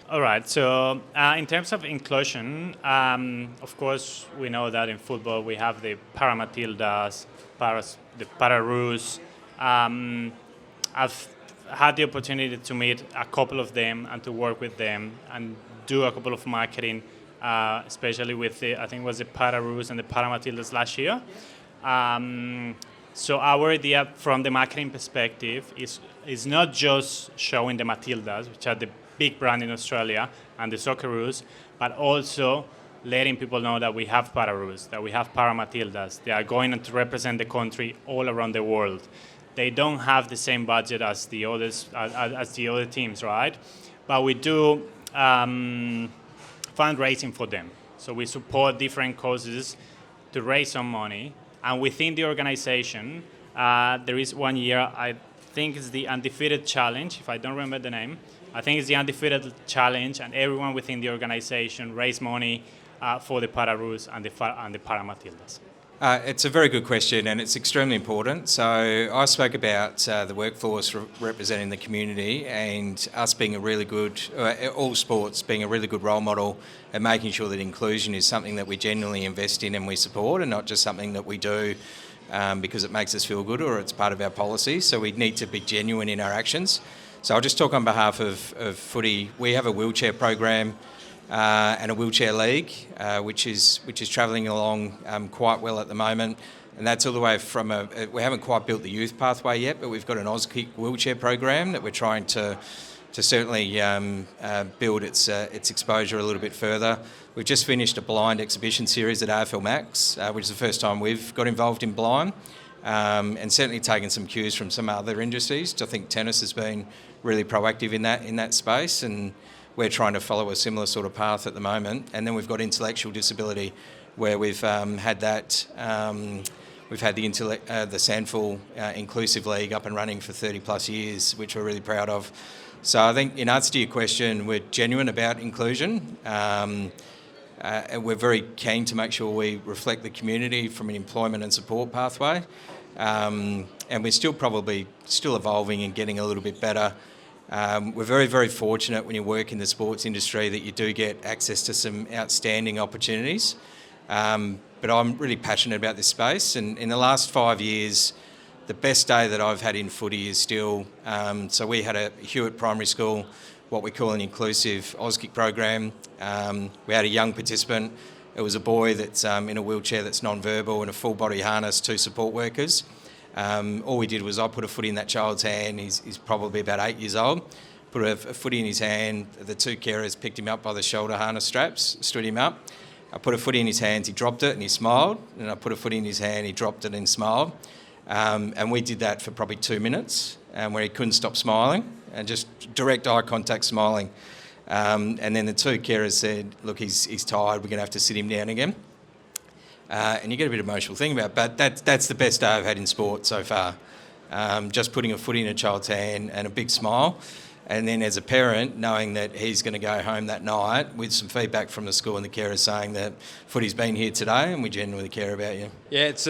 All right. So in terms of inclusion, of course, we know that in football we have the Paramatildas, the Pararoos. I've had the opportunity to meet a couple of them and to work with them and do a couple of marketing, especially with I think it was the Pararoos and the Paramatildas last year. So our idea from the marketing perspective is not just showing the Matildas, which are the big brand in Australia, and the Socceroos, but also letting people know that we have Pararoos, that we have Paramatildas. They are going to represent the country all around the world. They don't have the same budget as the others, as the other teams, right? But we do fundraising for them. So we support different causes to raise some money. And within the organization, there is 1 year, I think it's the Undefeated Challenge, if I don't remember the name. I think it's the Undefeated Challenge, and everyone within the organization raise money for the Pararoos and the Paramatildas. It's a very good question, and it's extremely important. So I spoke about the workforce representing the community and us being a really good, all sports being a really good role model and making sure that inclusion is something that we genuinely invest in and we support, and not just something that we do because it makes us feel good or it's part of our policy. So we need to be genuine in our actions. So I'll just talk on behalf of footy. We have a wheelchair program and a wheelchair league, which is travelling along quite well at the moment. And that's all the way from we haven't quite built the youth pathway yet, but we've got an Auskick wheelchair program that we're trying to certainly build its exposure a little bit further. We've just finished a blind exhibition series at AFL Max, which is the first time we've got involved in blind, and certainly taken some cues from some other industries. I think tennis has been really proactive in that space, and we're trying to follow a similar sort of path at the moment. And then we've got intellectual disability, where we've had that. We've had the SANFL Inclusive League up and running for 30 plus years, which we're really proud of. So I think in answer to your question, we're genuine about inclusion. And we're very keen to make sure we reflect the community from an employment and support pathway. And we're still evolving and getting a little bit better. We're very, very fortunate when you work in the sports industry that you do get access to some outstanding opportunities. But I'm really passionate about this space, and in the last 5 years, the best day that I've had in footy is still, so we had a Hewitt Primary School, what we call an inclusive Auskick program. We had a young participant. It was a boy that's in a wheelchair that's non-verbal and a full body harness, 2 support workers. All we did was I put a footy in that child's hand. He's probably about 8 years old. Put a footy in his hand. The 2 carers picked him up by the shoulder harness straps, stood him up. I put a footy in his hands, he dropped it and he smiled. And I put a footy in his hand, he dropped it and smiled. And we did that for probably 2 minutes, where he couldn't stop smiling and just direct eye contact smiling. And then the 2 carers said, look, he's tired, we're going to have to sit him down again. And you get a bit emotional thinking about it, but that's the best day I've had in sport so far. Just putting a footy in a child's hand and a big smile. And then as a parent, knowing that he's going to go home that night with some feedback from the school and the carers saying that footy's been here today and we genuinely care about you. Yeah, it's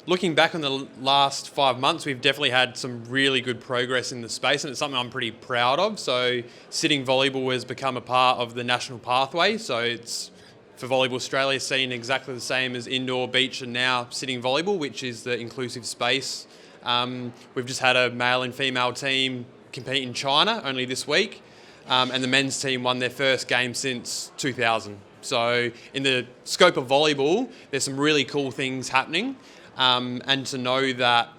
looking back on the last 5 months, we've definitely had some really good progress in the space, and it's something I'm pretty proud of. So sitting volleyball has become a part of the national pathway. So it's for Volleyball Australia seen exactly the same as indoor, beach, and now sitting volleyball, which is the inclusive space. We've just had a male and female team compete in China only this week, and the men's team won their first game since 2000. So in the scope of volleyball, there's some really cool things happening, and to know that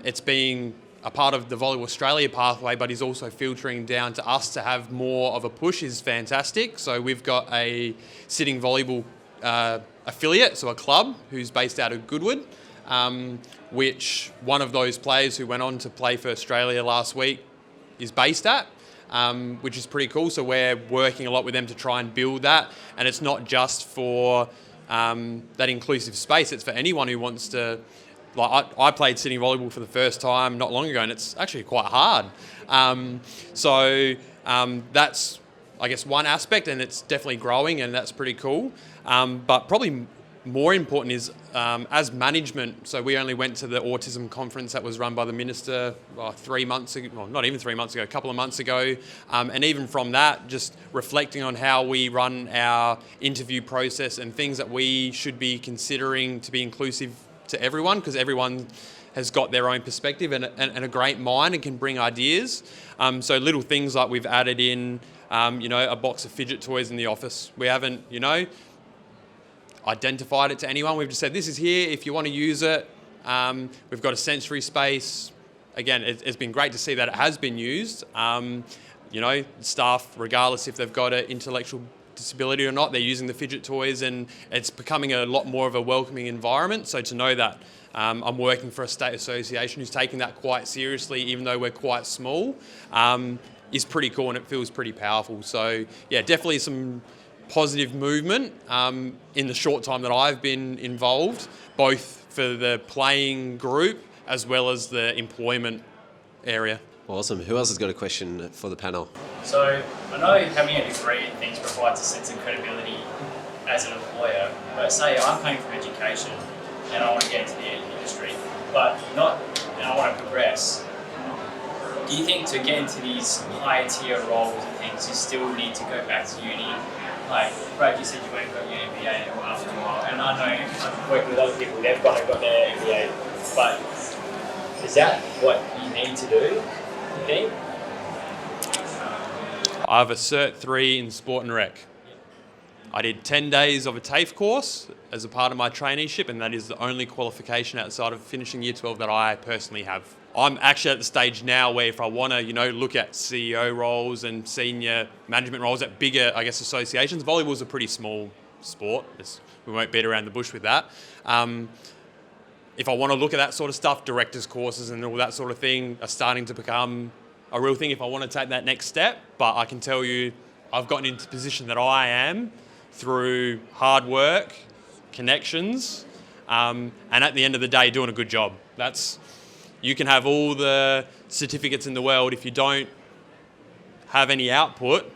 it's being a part of the Volleyball Australia pathway, but is also filtering down to us to have more of a push is fantastic. So we've got a sitting volleyball affiliate, so a club who's based out of Goodwood, which one of those players who went on to play for Australia last week is based at, which is pretty cool. So we're working a lot with them to try and build that. And it's not just for that inclusive space, it's for anyone who wants to. Like I played sitting volleyball for the first time not long ago, and it's actually quite hard. So that's, I guess, one aspect, and it's definitely growing, and that's pretty cool. But probably more important is as management. So we only went to the autism conference that was run by the minister 3 months ago, well, not even 3 months ago, a couple of months ago. And even from that, just reflecting on how we run our interview process and things that we should be considering to be inclusive to everyone, because everyone has got their own perspective and a great mind and can bring ideas. So little things like we've added in, a box of fidget toys in the office. We haven't, identified it to anyone. We've just said, this is here if you want to use it. We've got a sensory space. Again, it's been great to see that it has been used. Staff, regardless if they've got an intellectual disability or not, they're using the fidget toys, and it's becoming a lot more of a welcoming environment. So to know that I'm working for a state association who's taking that quite seriously, even though we're quite small, is pretty cool, and it feels pretty powerful. So yeah, definitely some positive movement in the short time that I've been involved, both for the playing group as well as the employment area. Awesome. Who else has got a question for the panel? So I know having a degree in things provides a sense of credibility as an employer, but say I'm paying for education and I want to get into the industry, but and I want to progress. Do you think to get into these higher tier roles and things, you still need to go back to uni? Like Brad, you said you went and got your MBA after a while, and I know I've worked with other people, they've got their MBA, but is that what you need to do? Pete? I have a Cert 3 in Sport and Rec. I did 10 days of a TAFE course as a part of my traineeship, and that is the only qualification outside of finishing Year 12 that I personally have. I'm actually at the stage now where if I want to, look at CEO roles and senior management roles at bigger, associations, volleyball's a pretty small sport. We won't beat around the bush with that. If I want to look at that sort of stuff, directors courses and all that sort of thing are starting to become a real thing if I want to take that next step. But I can tell you, I've gotten into the position that I am through hard work, connections, and at the end of the day, doing a good job. You can have all the certificates in the world. If you don't have any output,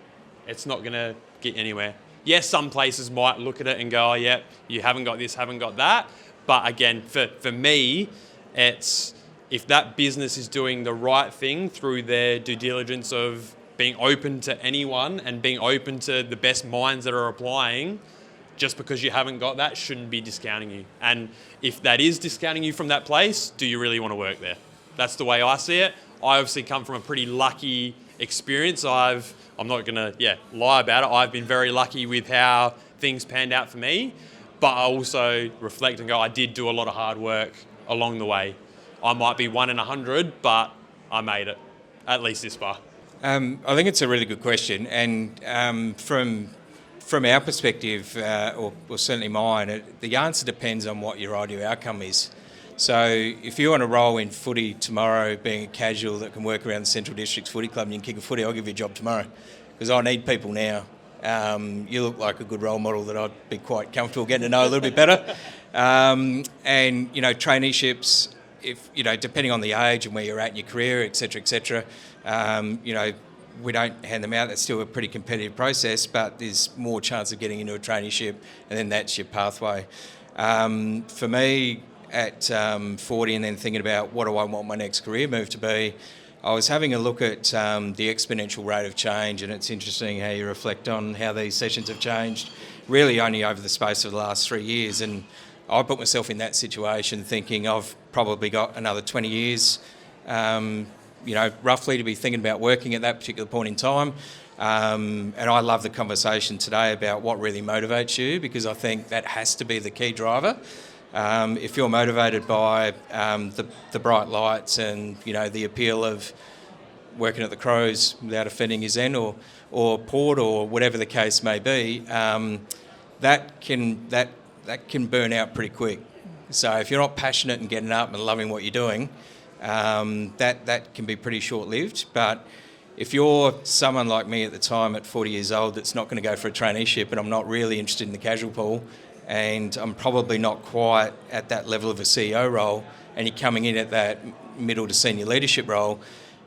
it's not going to get anywhere. Yes, some places might look at it and go, oh, yeah, you haven't got this, haven't got that. But again, for me, it's if that business is doing the right thing through their due diligence of being open to anyone and being open to the best minds that are applying, just because you haven't got that shouldn't be discounting you. And if that is discounting you from that place, do you really want to work there? That's the way I see it. I obviously come from a pretty lucky experience. I'm not going to lie about it. I've been very lucky with how things panned out for me, but I also reflect and go, I did do a lot of hard work along the way. I might be 1 in 100, but I made it, at least this far. I think it's a really good question, and from our perspective, or certainly mine, the answer depends on what your ideal outcome is. So if you want to roll in footy tomorrow, being a casual that can work around the Central District's footy club and you can kick a footy, I'll give you a job tomorrow, because I need people now. You look like a good role model that I'd be quite comfortable getting to know a little bit better. And traineeships, if depending on the age and where you're at in your career, etc., we don't hand them out. That's still a pretty competitive process, but there's more chance of getting into a traineeship, and then that's your pathway. For me, at 40 and then thinking about what do I want my next career move to be, I was having a look at the exponential rate of change, and it's interesting how you reflect on how these sessions have changed really only over the space of the last 3 years. And I put myself in that situation thinking I've probably got another 20 years roughly to be thinking about working at that particular point in time. And I love the conversation today about what really motivates you, because I think that has to be the key driver. If you're motivated by the bright lights and, the appeal of working at the Crows without offending his end or Port or whatever the case may be, that can burn out pretty quick. So if you're not passionate and getting up and loving what you're doing, that can be pretty short-lived. But if you're someone like me at the time at 40 years old that's not going to go for a traineeship, and I'm not really interested in the casual pool, and I'm probably not quite at that level of a CEO role, and you're coming in at that middle to senior leadership role,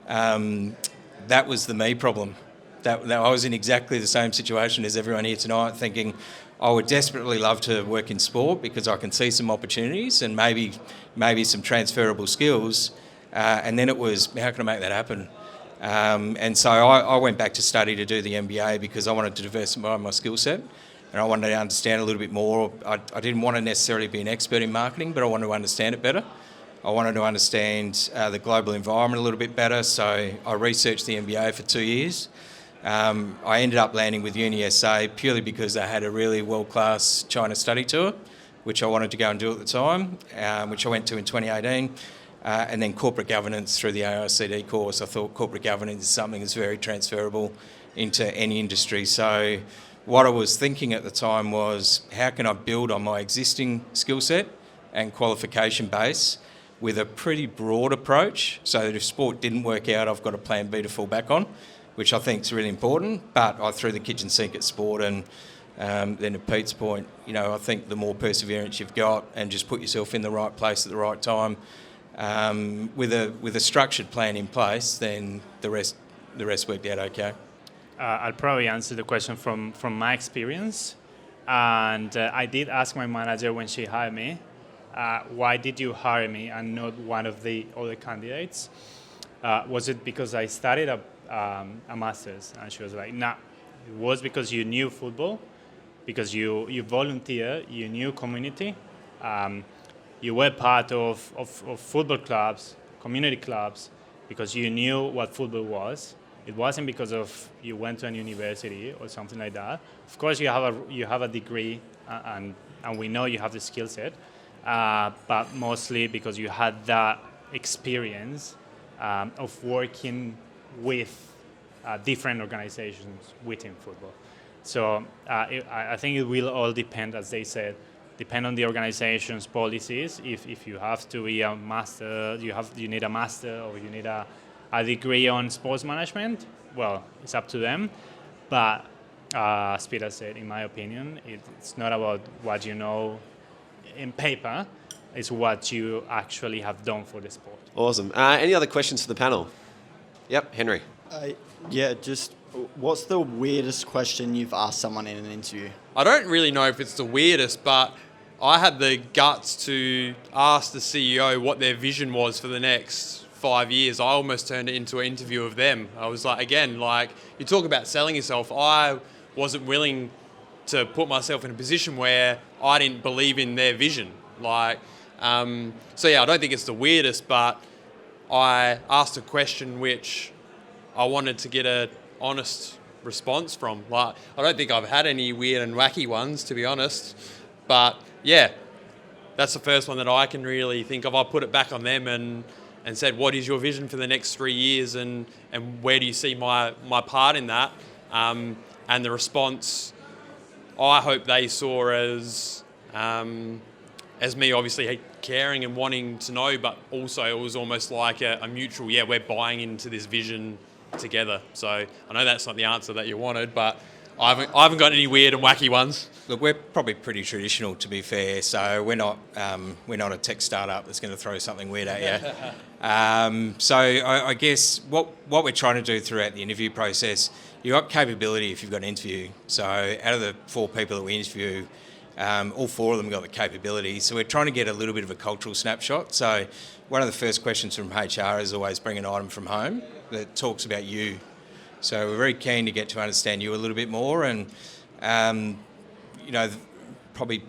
that was the me problem. That I was in exactly the same situation as everyone here tonight, thinking I would desperately love to work in sport because I can see some opportunities and maybe some transferable skills. And then it was, how can I make that happen? And so I went back to study to do the MBA because I wanted to diversify my skill set, and I wanted to understand a little bit more. I didn't want to necessarily be an expert in marketing, but I wanted to understand it better. I wanted to understand the global environment a little bit better, so I researched the MBA for 2 years. I ended up landing with Uni SA purely because they had a really world-class China study tour, which I wanted to go and do at the time, which I went to in 2018. And then corporate governance through the AICD course. I thought corporate governance is something that's very transferable into any industry. So what I was thinking at the time was, how can I build on my existing skill set and qualification base with a pretty broad approach, so that if sport didn't work out, I've got a plan B to fall back on, which I think is really important. But I threw the kitchen sink at sport, and then to Pete's point, I think the more perseverance you've got and just put yourself in the right place at the right time, with a structured plan in place, then the rest worked out okay. I'll probably answer the question from my experience. And I did ask my manager when she hired me, why did you hire me and not one of the other candidates? Was it because I studied a master's? And she was like, no, it was because you knew football, because you volunteer, you knew community, you were part of football clubs, community clubs, because you knew what football was. It wasn't because of you went to a university or something like that. Of course, you have a degree, and we know you have the skill set, but mostly because you had that experience of working with different organizations within football. So I think it will all depend, as they said, depend on the organization's policies. If you have to be a master, you need a master, or you need a degree on sports management, well, it's up to them. But as Peter said, in my opinion, it's not about what you know in paper, it's what you actually have done for the sport. Awesome. Any other questions for the panel? Yep, Henry. Just what's the weirdest question you've asked someone in an interview? I don't really know if it's the weirdest, but I had the guts to ask the CEO what their vision was for the next 5 years. I almost turned it into an interview of them. I was like, again, like you talk about selling yourself. I wasn't willing to put myself in a position where I didn't believe in their vision. I don't think it's the weirdest, but I asked a question which I wanted to get an honest response from. I don't think I've had any weird and wacky ones, to be honest. But yeah, that's the first one that I can really think of. I put it back on them and said, what is your vision for the next 3 years, and where do you see my part in that? And the response, I hope they saw as me obviously caring and wanting to know, but also it was almost like a mutual, we're buying into this vision together. So I know that's not the answer that you wanted, but I haven't got any weird and wacky ones. Look, we're probably pretty traditional, to be fair. So we're not a tech startup that's going to throw something weird at you. So I guess what we're trying to do throughout the interview process, you've got capability if you've got an interview. So out of the 4 people that we interview, all 4 of them got the capability. So we're trying to get a little bit of a cultural snapshot. So one of the first questions from HR is always bring an item from home that talks about you. So we're very keen to get to understand you a little bit more, and probably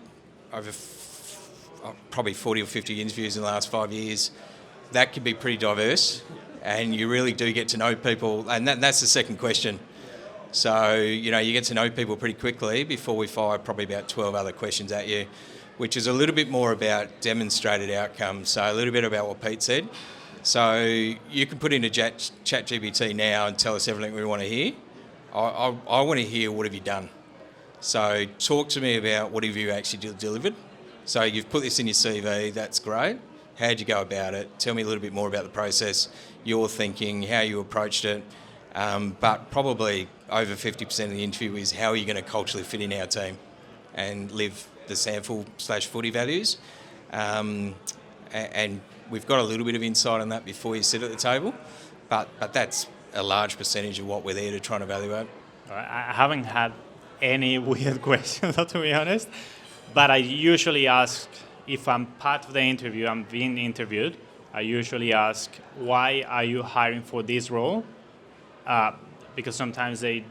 over 40 or 50 interviews in the last 5 years, that can be pretty diverse, and you really do get to know people, and that's the second question. So you get to know people pretty quickly before we fire probably about 12 other questions at you, which is a little bit more about demonstrated outcomes. So a little bit about what Pete said. So you can put into ChatGPT now and tell us everything we want to hear. I want to hear, what have you done? So talk to me about what have you actually delivered. So you've put this in your CV, that's great. How'd you go about it? Tell me a little bit more about the process, your thinking, how you approached it. But probably over 50% of the interview is how are you going to culturally fit in our team and live the SANFL/footy values. And we've got a little bit of insight on that before you sit at the table, but that's a large percentage of what we're there to try and evaluate. I haven't had any weird questions, to be honest, but I usually ask, if I'm part of the interview, I'm being interviewed, I usually ask, why are you hiring for this role? Because sometimes they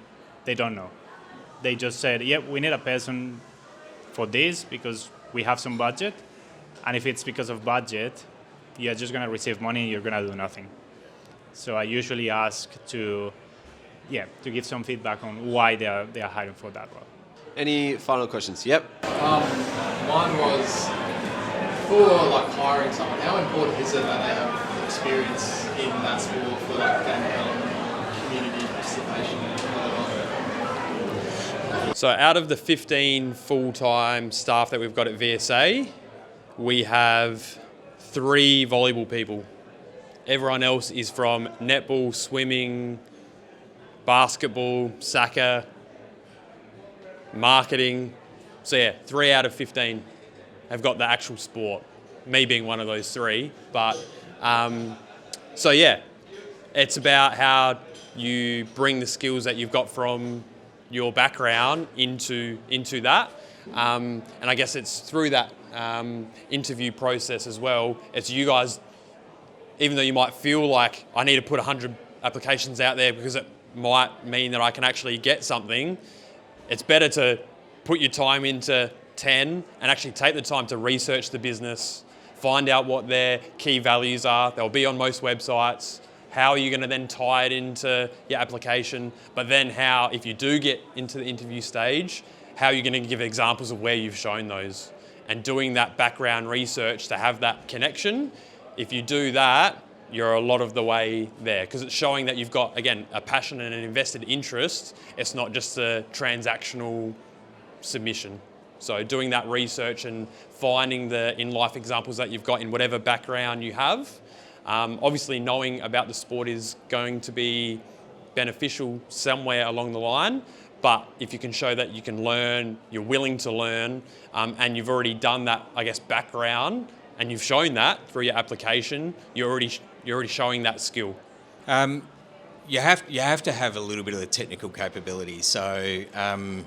don't know. They just said, we need a person for this because we have some budget, and if it's because of budget, you're just going to receive money and you're going to do nothing. So I usually ask to give some feedback on why they are hiring for that role. Any final questions? Yep. Mine was, for hiring someone, how important is it that they have experience in that sport for game development, community participation, and So out of the 15 full-time staff that we've got at VSA, we have 3 volleyball people. Everyone else is from netball, swimming, basketball, soccer, marketing. So 3 out of 15 have got the actual sport. Me being one of those 3. But it's about how you bring the skills that you've got from your background into that. And I guess it's through that interview process as well. It's you guys, even though you might feel like I need to put 100 applications out there because it might mean that I can actually get something, it's better to put your time into 10 and actually take the time to research the business, find out what their key values are. They'll be on most websites. how are you going to then tie it into your application, but then how, if you do get into the interview stage, how are you going to give examples of where you've shown those? And doing that background research to have that connection, if you do that, you're a lot of the way there, because it's showing that you've got, again, a passion and an invested interest. It's not just a transactional submission. So doing that research and finding the in-life examples that you've got in whatever background you have. Obviously knowing about the sport is going to be beneficial somewhere along the line, but if you can show that you can learn, you're willing to learn, and you've already done that, I guess, background, and you've shown that through your application, you're already showing that skill. You have to have a little bit of the technical capability. So, I'm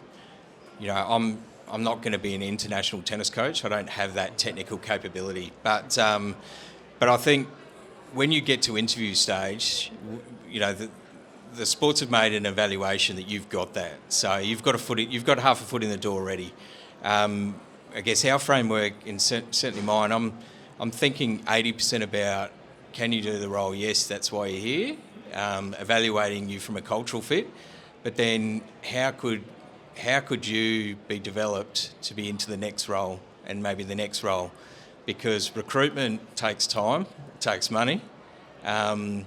not going to be an international tennis coach. I don't have that technical capability. But I think when you get to interview stage, the sports have made an evaluation that you've got that. So you've got half a foot in the door already. I guess our framework, and certainly mine, I'm thinking 80% about, can you do the role? Yes, that's why you're here. Evaluating you from a cultural fit, but then how could you be developed to be into the next role and maybe the next role? Because recruitment takes time, it takes money, and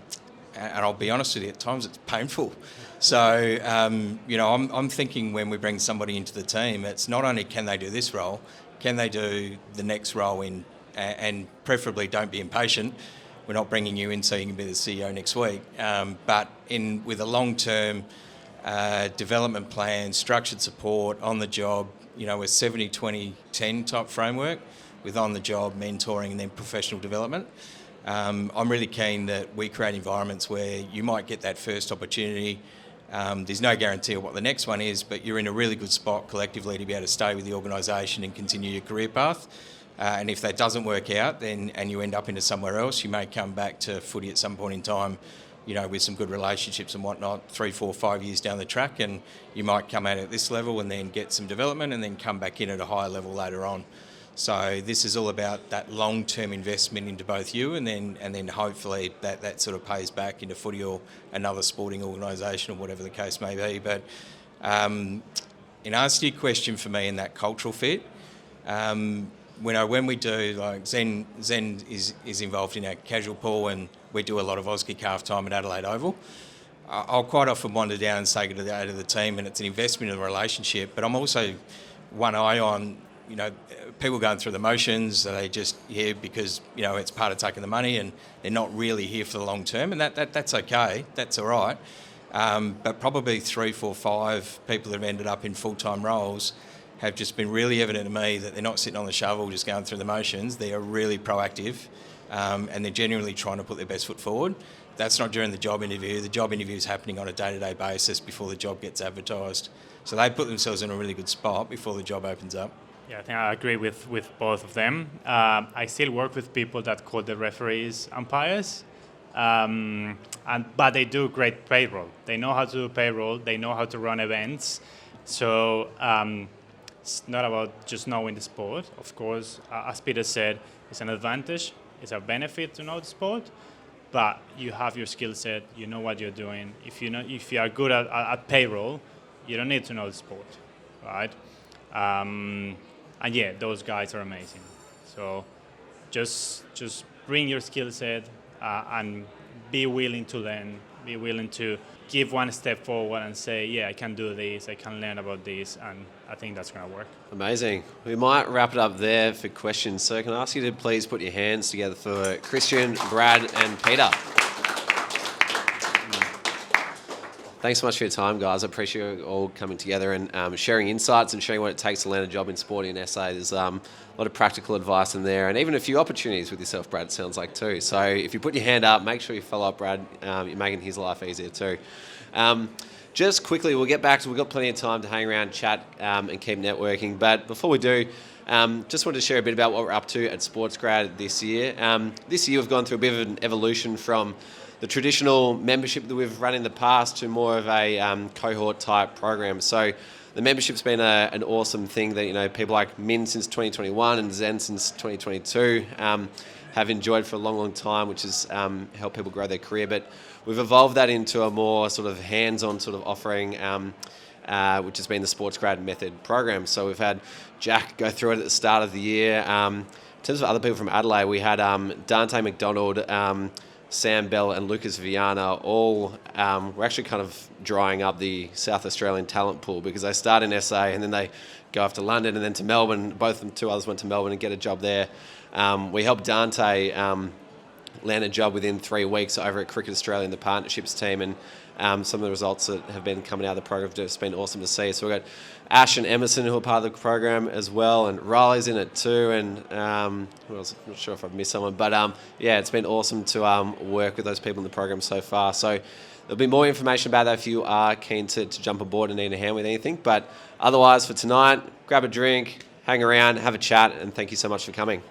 I'll be honest with you, at times it's painful. So, I'm thinking when we bring somebody into the team, it's not only can they do this role, can they do the next role and preferably don't be impatient. We're not bringing you in so you can be the CEO next week, but with a long-term development plan, structured support, on the job, a 70-20-10 type framework with on the job, mentoring and then professional development. I'm really keen that we create environments where you might get that first opportunity. There's no guarantee of what the next one is, but you're in a really good spot collectively to be able to stay with the organisation and continue your career path. And if that doesn't work out, and you end up into somewhere else, you may come back to footy at some point in time, with some good relationships and whatnot, 3, 4, 5 years down the track, and you might come out at this level and then get some development and then come back in at a higher level later on. So this is all about that long-term investment into both you and then hopefully that sort of pays back into footy or another sporting organisation or whatever the case may be. But in answer to your question for me in that cultural fit, when we do, like Zen is involved in our casual pool and we do a lot of Auskick half time at Adelaide Oval. I'll quite often wander down and say to the team, and it's an investment in the relationship, but I'm also one eye on, people going through the motions. Are they just here because, it's part of taking the money and they're not really here for the long term, and that's okay, that's all right. But probably 3, 4, 5 people that have ended up in full-time roles have just been really evident to me that they're not sitting on the shovel just going through the motions. They are really proactive and they're genuinely trying to put their best foot forward. That's not during the job interview. The job interview is happening on a day-to-day basis before the job gets advertised. So they put themselves in a really good spot before the job opens up. Yeah, I think I agree with both of them. I still work with people that call the referees umpires, but they do great payroll. They know how to do payroll. They know how to run events. So it's not about just knowing the sport. Of course, as Peter said, it's an advantage. It's a benefit to know the sport, but you have your skill set. You know what you're doing. If you are good at payroll, you don't need to know the sport, right? And yeah, those guys are amazing. So just bring your skill set and be willing to learn, be willing to give one step forward and say, yeah, I can do this, I can learn about this, and I think that's going to work. Amazing. We might wrap it up there for questions. So can I ask you to please put your hands together for Christian, Brad and Peter. Thanks so much for your time, guys. I appreciate you all coming together and sharing insights and sharing what it takes to land a job in sport in SA. There's a lot of practical advice in there and even a few opportunities with yourself, Brad, sounds like too. So if you put your hand up, make sure you follow up Brad. You're making his life easier too. Just quickly, we'll get back to, we've got plenty of time to hang around, chat and keep networking. But before we do, just wanted to share a bit about what we're up to at SportsGrad this year. This year we've gone through a bit of an evolution from the traditional membership that we've run in the past to more of a cohort type program. So the membership's been an awesome thing that, people like Min since 2021 and Zen since 2022 have have enjoyed for a long, long time, which has helped people grow their career. But we've evolved that into a more sort of hands-on sort of offering, which has been the SportsGrad Method program. So we've had Jack go through it at the start of the year. In terms of other people from Adelaide, we had Dante McDonald, Sam Bell and Lucas Viana all were actually kind of drying up the South Australian talent pool because they start in SA and then they go off to London and then to Melbourne. Both of them, two others went to Melbourne and get a job there. We helped Dante land a job within 3 weeks over at Cricket Australia in the partnerships team, and some of the results that have been coming out of the program have just been awesome to see. So we've got Ash and Emerson who are part of the program as well, and Riley's in it too, and who else? I'm not sure if I've missed someone, but yeah, it's been awesome to work with those people in the program so far. So there'll be more information about that if you are keen to jump aboard and need a hand with anything. But otherwise, for tonight, grab a drink, hang around, have a chat, and thank you so much for coming.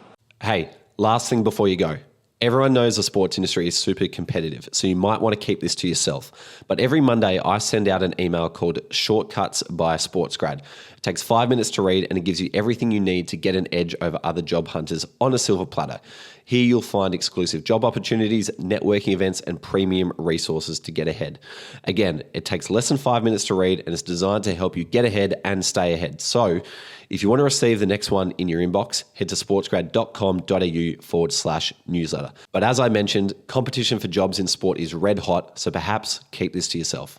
Hey, last thing before you go. Everyone knows the sports industry is super competitive, so you might want to keep this to yourself. But every Monday, I send out an email called Shortcuts by SportsGrad. It takes 5 minutes to read, and it gives you everything you need to get an edge over other job hunters on a silver platter. Here you'll find exclusive job opportunities, networking events, and premium resources to get ahead. Again, it takes less than 5 minutes to read, and it's designed to help you get ahead and stay ahead. So if you want to receive the next one in your inbox, head to sportsgrad.com.au/newsletter. But as I mentioned, competition for jobs in sport is red hot, so perhaps keep this to yourself.